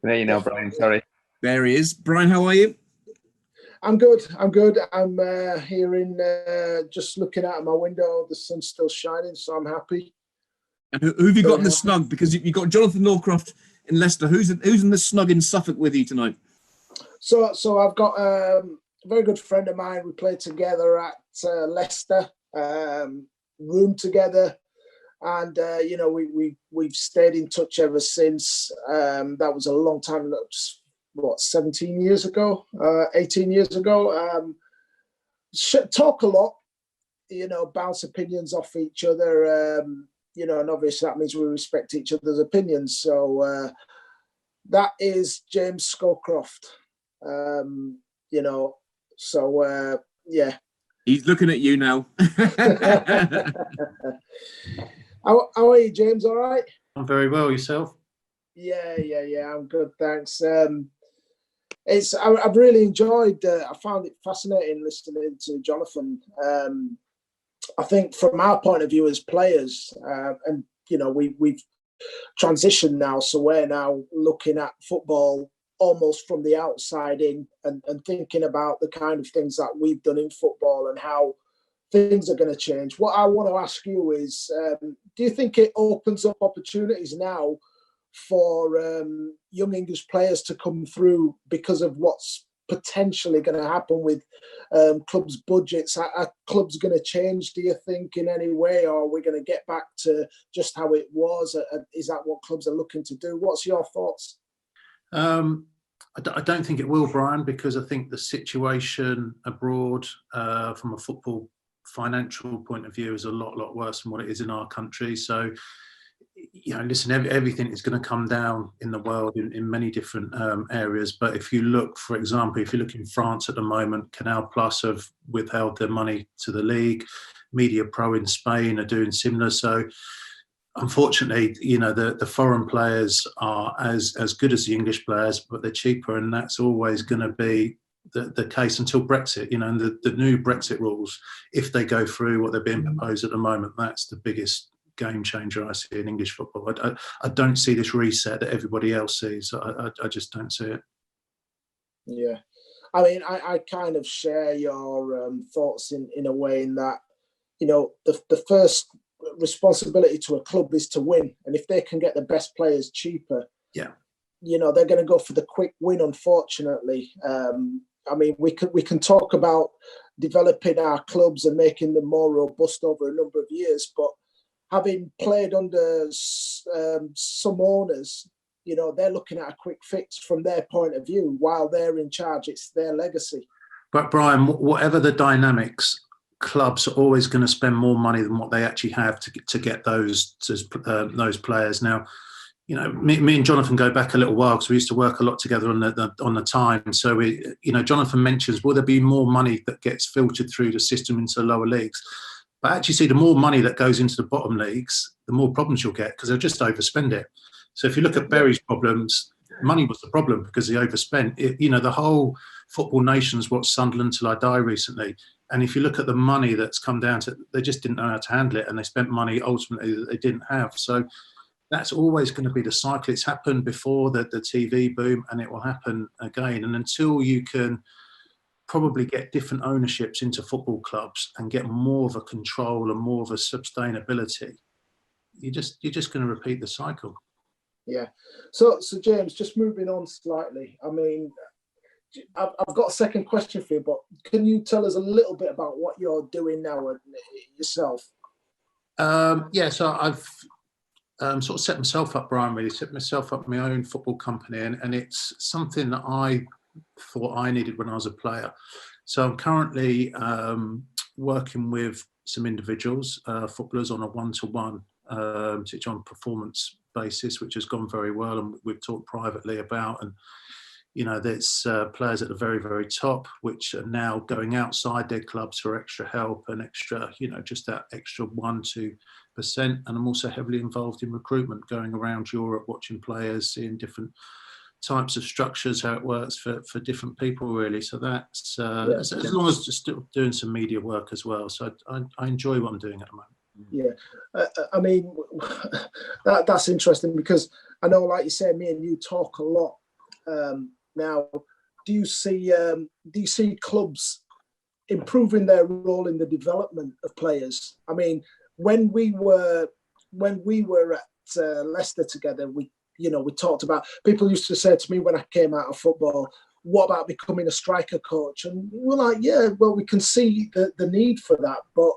There you know, Brian. Sorry. There he is. Brian, how are you? I'm good. I'm here in just looking out of my window. The sun's still shining, so I'm happy. And who have you got in the snug? Because you've got Johnathon Northcroft in Leicester. Who's in the snug in Suffolk with you tonight? So I've got a very good friend of mine. We played together at Leicester, room together. And, you know, we've stayed in touch ever since. That was a long time, what, 17 years ago, 18 years ago. Talk a lot, you know, bounce opinions off each other, you know, and obviously that means we respect each other's opinions. So that is James Scowcroft, you know, so, yeah. He's looking at you now. How are you, James? All right? I'm very well. Yourself? Yeah. I'm good, thanks. I've really enjoyed. I found it fascinating listening to Jonathon. I think from our point of view as players, and you know, we've transitioned now, so we're now looking at football almost from the outside in, and thinking about the kind of things that we've done in football and how things are going to change. What I want to ask you is, do you think it opens up opportunities now for young English players to come through because of what's potentially going to happen with clubs' budgets? Are clubs going to change, do you think, in any way, or are we going to get back to just how it was? Is that what clubs are looking to do? What's your thoughts? I don't think it will, Brian, because I think the situation abroad from a football financial point of view is a lot worse than what it is in our country. So, listen, everything is going to come down in the world in many different areas. But if you look, for example, if you look in France at the moment, Canal Plus have withheld their money to the league. Media Pro in Spain are doing similar. So, unfortunately, the foreign players are as good as the English players, but they're cheaper, and that's always going to be the case until Brexit. And the new Brexit rules, if they go through what they're being proposed at the moment, that's the biggest game changer I see in English football. I don't see this reset that everybody else sees. I just don't see it. Yeah, I mean, I kind of share your thoughts in a way, in that, the first responsibility to a club is to win, and if they can get the best players cheaper, they're going to go for the quick win, unfortunately. I mean, we can talk about developing our clubs and making them more robust over a number of years, but having played under some owners, they're looking at a quick fix from their point of view. While they're in charge, it's their legacy. But Brian, whatever the dynamics, clubs are always going to spend more money than what they actually have to get those players. Now, me and Jonathon go back a little while because we used to work a lot together on the time. So Jonathon mentions, will there be more money that gets filtered through the system into the lower leagues? But actually, see, the more money that goes into the bottom leagues, the more problems you'll get, because they'll just overspend it. So if you look at Bury's problems, money was the problem because they overspent. The whole football nation's watched Sunderland Till I Die recently. And if you look at the money that's come down to, they just didn't know how to handle it, and they spent money ultimately that they didn't have. So that's always going to be the cycle. It's happened before the TV boom, and it will happen again. And until you can probably get different ownerships into football clubs and get more of a control and more of a sustainability, you're just going to repeat the cycle. Yeah. So James, just moving on slightly. I mean, I've got a second question for you, but can you tell us a little bit about what you're doing now yourself? So I've sort of set myself up, Brian, really set myself up my own football company, and it's something that I thought I needed when I was a player. So I'm currently working with some individuals, footballers, on a one-to-one, which on performance basis, which has gone very well, and we've talked privately about. And there's players at the very, very top which are now going outside their clubs for extra help and extra, just that extra 1-2%. And I'm also heavily involved in recruitment, going around Europe, watching players, seeing different types of structures, how it works for different people, really. So that's as long as just still doing some media work as well. So I enjoy what I'm doing at the moment. Yeah, I mean, that's interesting, because I know, like you said, me and you talk a lot. Now, do you see clubs improving their role in the development of players? I mean, when we were at Leicester together, we talked about, people used to say to me when I came out of football, what about becoming a striker coach? And we're like, yeah, well, we can see the need for that, but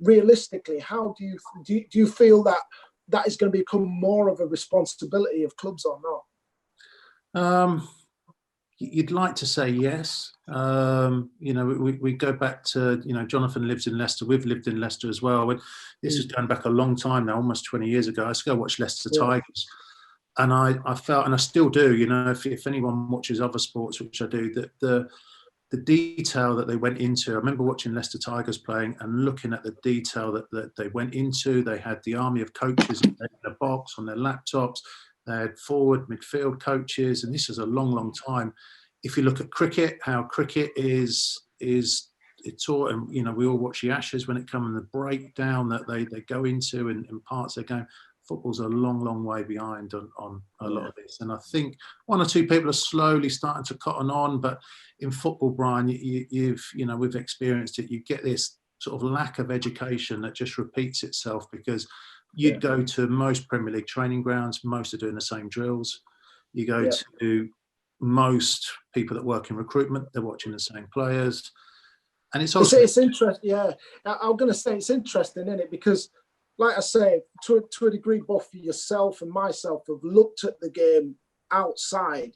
realistically, how do you feel that is going to become more of a responsibility of clubs or not? You'd like to say yes. We go back to, Jonathon lives in Leicester. We've lived in Leicester as well. This is going back a long time now, almost 20 years ago. I used to go watch Leicester Tigers. And I felt, and I still do, if anyone watches other sports, which I do, that the detail that they went into. I remember watching Leicester Tigers playing and looking at the detail that they went into. They had the army of coaches in the box on their laptops. They had forward, midfield coaches, and this is a long, long time. If you look at cricket, how cricket is taught, and we all watch the Ashes when it comes, and the breakdown that they go into in parts of the game. Football's a long, long way behind on a lot of this, and I think one or two people are slowly starting to cotton on. But in football, Brian, we've experienced it. You get this sort of lack of education that just repeats itself, because you'd go to most Premier League training grounds, most are doing the same drills. You go to most people that work in recruitment, they're watching the same players. And it's also it's interesting. Yeah, I'm going to say it's interesting, isn't it? Because, like I say, to a degree, both yourself and myself have looked at the game outside,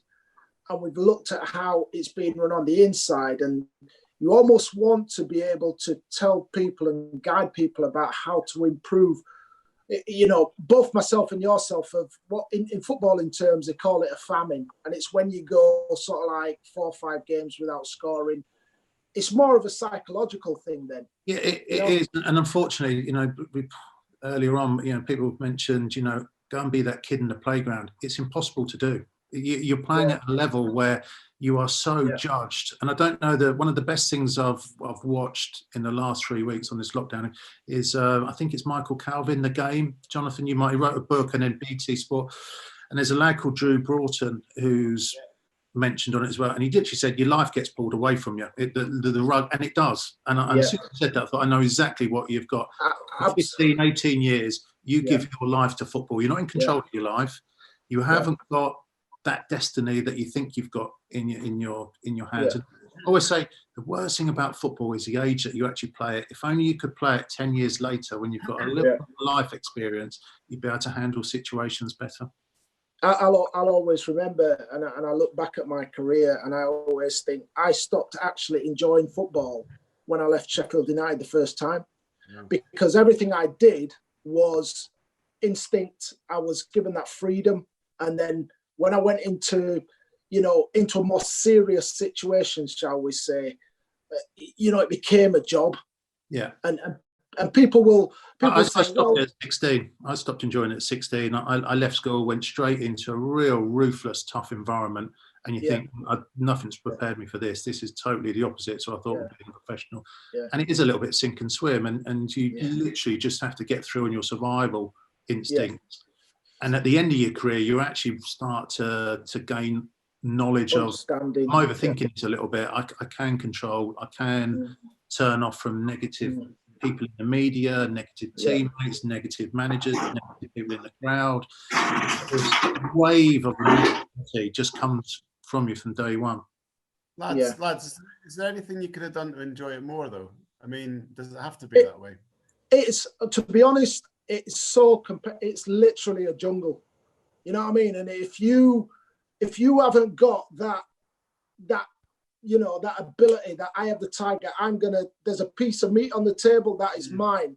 and we've looked at how it's being run on the inside, and you almost want to be able to tell people and guide people about how to improve. You know, both myself and yourself of what in footballing terms they call it a famine, and it's when you go sort of like 4 or 5 games without scoring. It's more of a psychological thing then. Yeah, it is. And unfortunately, you know, earlier on, you know, people mentioned, you know, go and be that kid in the playground. It's impossible to do. You're playing at a level where you are so judged. And I don't know that one of the best things I've watched in the last 3 weeks on this lockdown is, I think it's Michael Calvin, The Game. Jonathan, he wrote a book and then BT Sport. And there's a lad called Drew Broughton who's mentioned on it as well, and he literally said your life gets pulled away from you, the rug, and it does. And as soon as I said that, I thought I know exactly what you've got. For 15, 18 years, you give your life to football. You're not in control of your life. You haven't got that destiny that you think you've got in your hands. And I always say the worst thing about football is the age that you actually play it. If only you could play it 10 years later when you've got a little life experience, you'd be able to handle situations better. I'll always remember, and I look back at my career, and I always think I stopped actually enjoying football when I left Sheffield United the first time, because everything I did was instinct. I was given that freedom, and then when I went into a more serious situation, shall we say, it became a job. Yeah, and people will. I stopped at 16. I stopped enjoying it at 16. I left school, went straight into a real ruthless, tough environment. And you think, nothing's prepared me for this. This is totally the opposite. So I thought of being a professional. Yeah. And it is a little bit sink and swim. And you literally just have to get through on your survival instinct. Yeah. And at the end of your career, you actually start to gain knowledge of, I'm overthinking it a little bit. I can control, I can turn off from negative people in the media, negative teammates, negative managers, negative people in the crowd. This wave of negativity just comes from you from day one. Lads, is there anything you could have done to enjoy it more, though? I mean, does it have to be that way? It's, to be honest, it's it's literally a jungle. You know what I mean? And if you haven't got that ability that I have the tiger, there's a piece of meat on the table that is mine.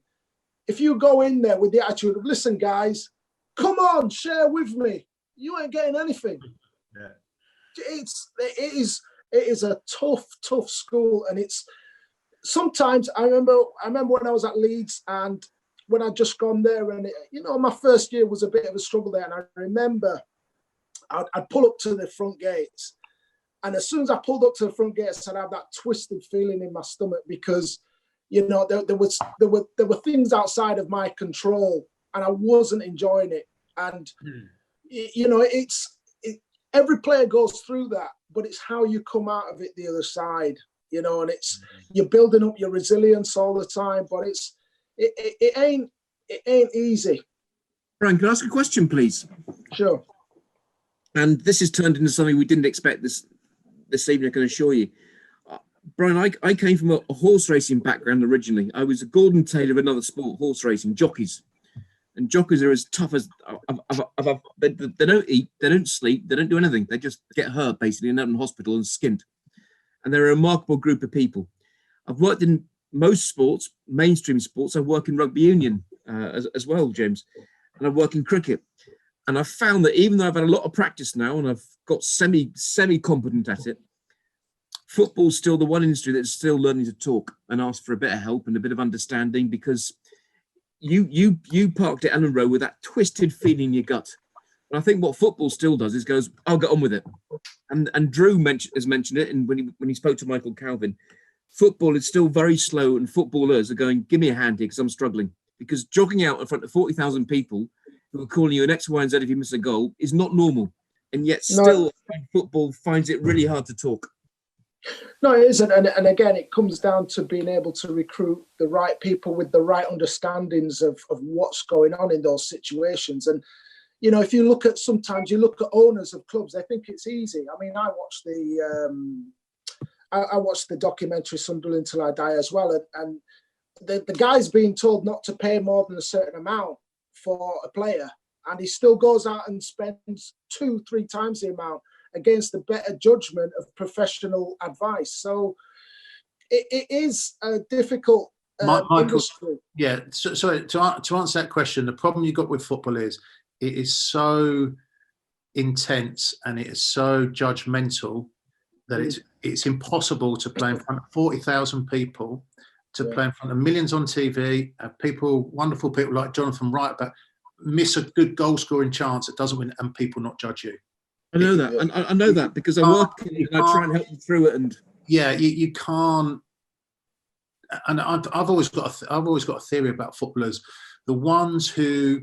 If you go in there with the attitude of, listen, guys, come on, share with me, you ain't getting anything. It is a tough school, and it's sometimes I remember when I was at Leeds and when I'd just gone there, and my first year was a bit of a struggle there, and I remember I'd pull up to the front gates. And as soon as I pulled up to the front gates, I'd have that twisted feeling in my stomach because, there were things outside of my control, and I wasn't enjoying it. And every player goes through that, but it's how you come out of it the other side. And you're building up your resilience all the time, but it ain't easy. Brian, can I ask a question, please? Sure. And this has turned into something we didn't expect this evening, I can assure you. Brian, I came from a horse racing background originally. I was a Gordon Taylor of another sport, horse racing, jockeys. And jockeys are as tough as, they don't eat, they don't sleep, they don't do anything. They just get hurt, basically, and out in hospital and skint. And they're a remarkable group of people. I've worked in most sports, mainstream sports. I work in rugby union as well, James. And I work in cricket. And I've found that even though I've had a lot of practice now and I've got semi-competent at it, football's still the one industry that's still learning to talk and ask for a bit of help and a bit of understanding, because you parked at Ellen Rowe with that twisted feeling in your gut. And I think what football still does is goes, I'll get on with it. And Drew has mentioned it, and when he spoke to Michael Calvin, football is still very slow, and footballers are going, give me a hand here because I'm struggling. Because jogging out in front of 40,000 people who are calling you an X, Y, and Z if you miss a goal is not normal. And yet still football finds it really hard to talk. No, it isn't. And again, it comes down to being able to recruit the right people with the right understandings of what's going on in those situations. And, you know, if you look at, sometimes you look at owners of clubs, they think it's easy. I mean, I watched the documentary Sunderland Till I Die as well, and the guy's being told not to pay more than a certain amount for a player, and he still goes out and spends 2-3 times the amount against the better judgment of professional advice. So it is a difficult Michael, industry. Yeah, so to answer that question, the problem you got with football is it is so intense and it is so judgmental that it's impossible to play in front of 40,000 people, to play in front of millions on TV, people, wonderful people like Jonathon Wright, but miss a good goal scoring chance that doesn't win, and people not judge you. I know that, and I know that because I work and I try and help them through it. And yeah, you can't. And I've always got a theory about footballers. The ones who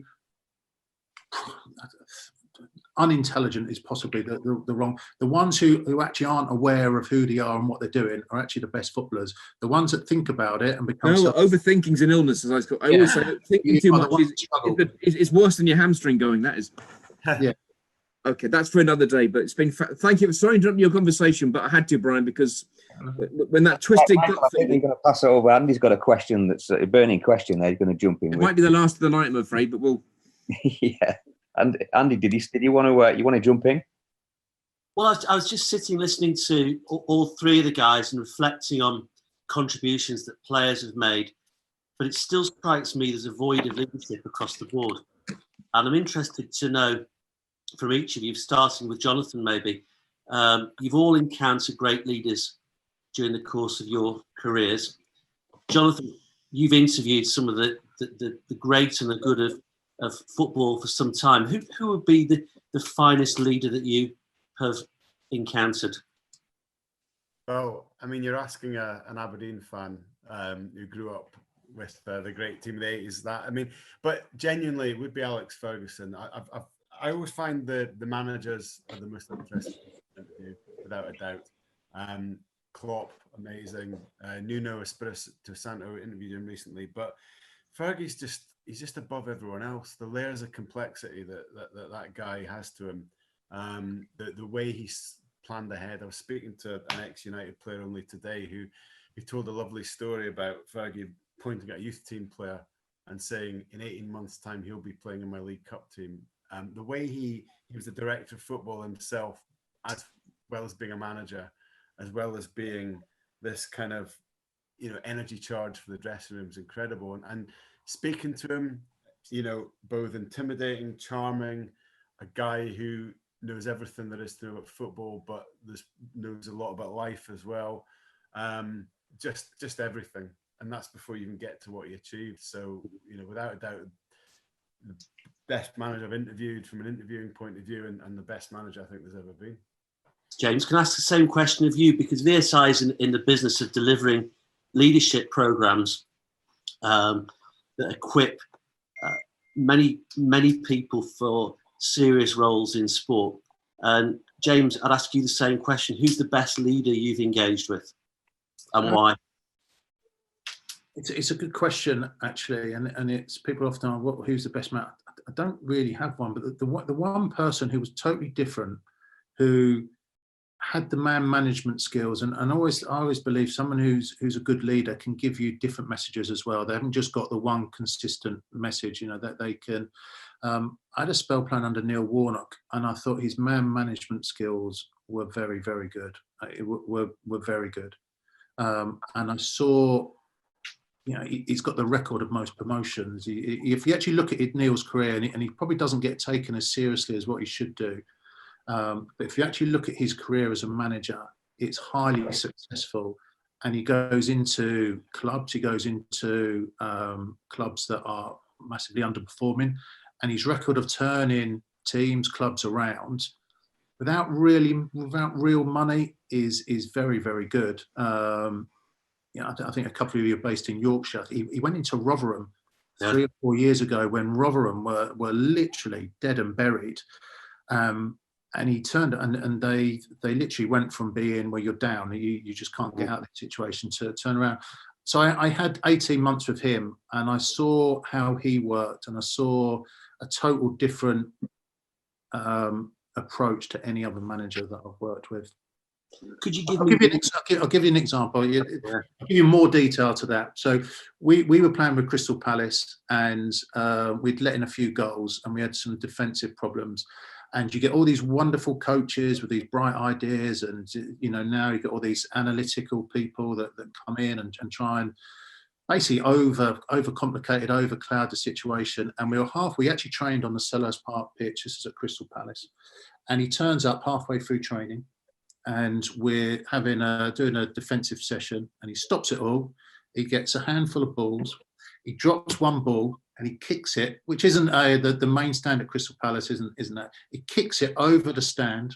unintelligent is possibly the wrong. The ones who actually aren't aware of who they are and what they're doing are actually the best footballers. The ones that think about it and become overthinking's an illness, as I always say. Thinking too much is worse than your hamstring going. That is. Yeah. Okay, that's for another day. But it's been. Thank you. Sorry to interrupt your conversation, but I had to, Brian, because when that twisted gut I think we're going to pass it over. Andy's got a question that's a burning question. They're going to jump in. It might be the last of the night, I'm afraid, but we'll. Yeah. And Andy, did you want to jump in? Well, I was just sitting listening to all three of the guys and reflecting on contributions that players have made, but it still strikes me there's a void of leadership across the board. And I'm interested to know from each of you, starting with Jonathon maybe, you've all encountered great leaders during the course of your careers. Jonathon, you've interviewed some of the great and the good of football for some time. Who would be the finest leader that you have encountered? Well, I mean, you're asking an Aberdeen fan who grew up with the great team of the 80s. But genuinely, it would be Alex Ferguson. I always find the managers are the most interesting interview, without a doubt. Klopp, amazing. Nuno Espirito Santo interviewed him recently, but Fergie's he's just above everyone else. The layers of complexity that guy has to him, the way he's planned ahead. I was speaking to an ex-United player only today who told a lovely story about Fergie pointing at a youth team player and saying, in 18 months' time, he'll be playing in my League Cup team. The way he was the director of football himself, as well as being a manager, as well as being this kind of, energy charge for the dressing room is incredible. And speaking to him, both intimidating, charming, a guy who knows everything there is to know about football, but knows a lot about life as well. Just everything. And that's before you even get to what he achieved. So, without a doubt, the best manager I've interviewed from an interviewing point of view, and the best manager I think there's ever been. James, can I ask the same question of you? Because VSI is in the business of delivering leadership programs that equip many people for serious roles in sport. And James, I'd ask you the same question. Who's the best leader you've engaged with, and why? It's a good question, actually, and it's people often ask, who's the best man? I don't really have one, but the one person who was totally different, who had the man management skills, and I always believe someone who's a good leader can give you different messages as well. They haven't just got the one consistent message, that they can. I had a spell plan under Neil Warnock, and I thought his man management skills were very, very good. Were very good, and I saw. He's got the record of most promotions. If you actually look at Neil's career, and he probably doesn't get taken as seriously as what he should do. But if you actually look at his career as a manager, it's highly successful. And he goes into clubs, clubs that are massively underperforming. And his record of turning teams, clubs around without real money is very, very good. I think a couple of you are based in Yorkshire. He went into Rotherham 3 or 4 years ago when Rotherham were literally dead and buried. And he turned, and they literally went from being where you're down, you just can't get out of that situation, to turn around. So I had 18 months with him, and I saw how he worked, and I saw a total different approach to any other manager that I've worked with. Could you give I'll me? give you an example. I'll give you more detail to that. So we were playing with Crystal Palace, and we'd let in a few goals, and we had some defensive problems. And you get all these wonderful coaches with these bright ideas, and now you get all these analytical people that come in and try and basically overcomplicate, overcloud the situation. And we actually trained on the Selhurst Park pitch. This is at Crystal Palace, and he turns up halfway through training, and we're doing a defensive session, and he stops it all. He gets a handful of balls, he drops one ball, and he kicks it, which isn't the main stand at Crystal Palace, isn't that? He kicks it over the stand.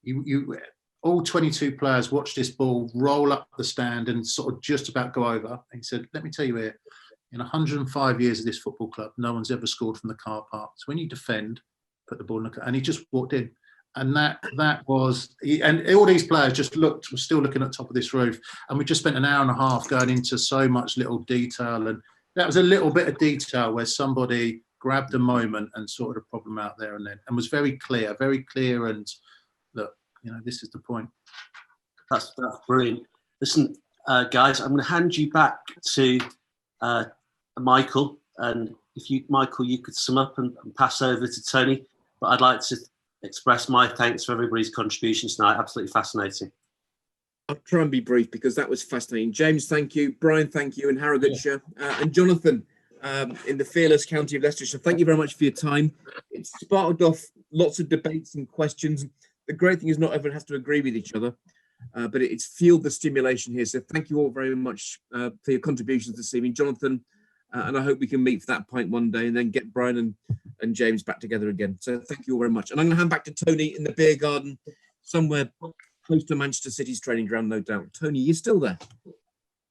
You all 22 players watch this ball roll up the stand and sort of just about go over. And he said, "Let me tell you here, in 105 years of this football club, no one's ever scored from the car park. So when you defend, put the ball in the car." And he just walked in. And that was, and all these players were still looking at the top of this roof. And we just spent an hour and a half going into so much little detail. And that was a little bit of detail where somebody grabbed a moment and sorted a problem out there and then, and was very clear. And look, this is the point. That's brilliant. Listen, guys, I'm going to hand you back to Michael. And Michael, you could sum up and pass over to Tony. But I'd like to express my thanks for everybody's contributions tonight. Absolutely fascinating. I'll try and be brief because that was fascinating. James, thank you. Brian, thank you. In Harrogatshire. And Jonathon in the fearless county of Leicestershire. Thank you very much for your time. It sparked off lots of debates and questions. The great thing is not everyone has to agree with each other, but it's fueled the stimulation here. So thank you all very much for your contributions this evening. Jonathon, and I hope we can meet for that pint one day and then get Brian and James back together again. So thank you all very much. And I'm going to hand back to Tony in the beer garden, somewhere close to Manchester City's training ground, no doubt. Tony, you still there?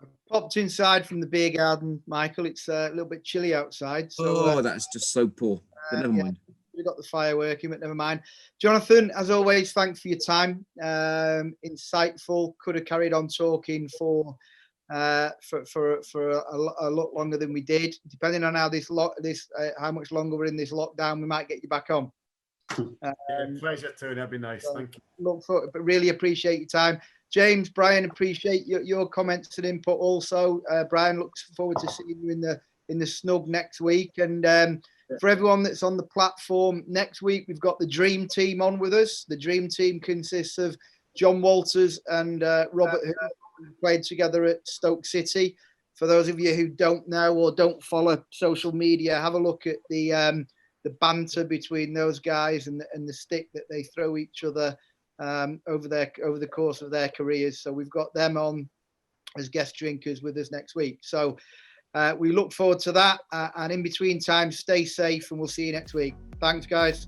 I popped inside from the beer garden, Michael. It's a little bit chilly outside. So, that's just so poor. But never mind. We've got the fire working, but never mind. Jonathon, as always, thanks for your time. Insightful. Could have carried on talking for a lot longer than we did. Depending on how how much longer we're in this lockdown, we might get you back on. Pleasure, Tony. That'd be nice. Thank you. But really appreciate your time. James, Brian, appreciate your comments and input also. Brian, looks forward to seeing you in the snug next week. And for everyone that's on the platform, next week we've got the Dream Team on with us. The Dream Team consists of John Walters and Robert, who played together at Stoke City. For those of you who don't know or don't follow social media, have a look at the banter between those guys and the stick that they throw each other over the course of their careers. So we've got them on as guest drinkers with us next week. So we look forward to that. And in between time, stay safe and we'll see you next week. Thanks, guys.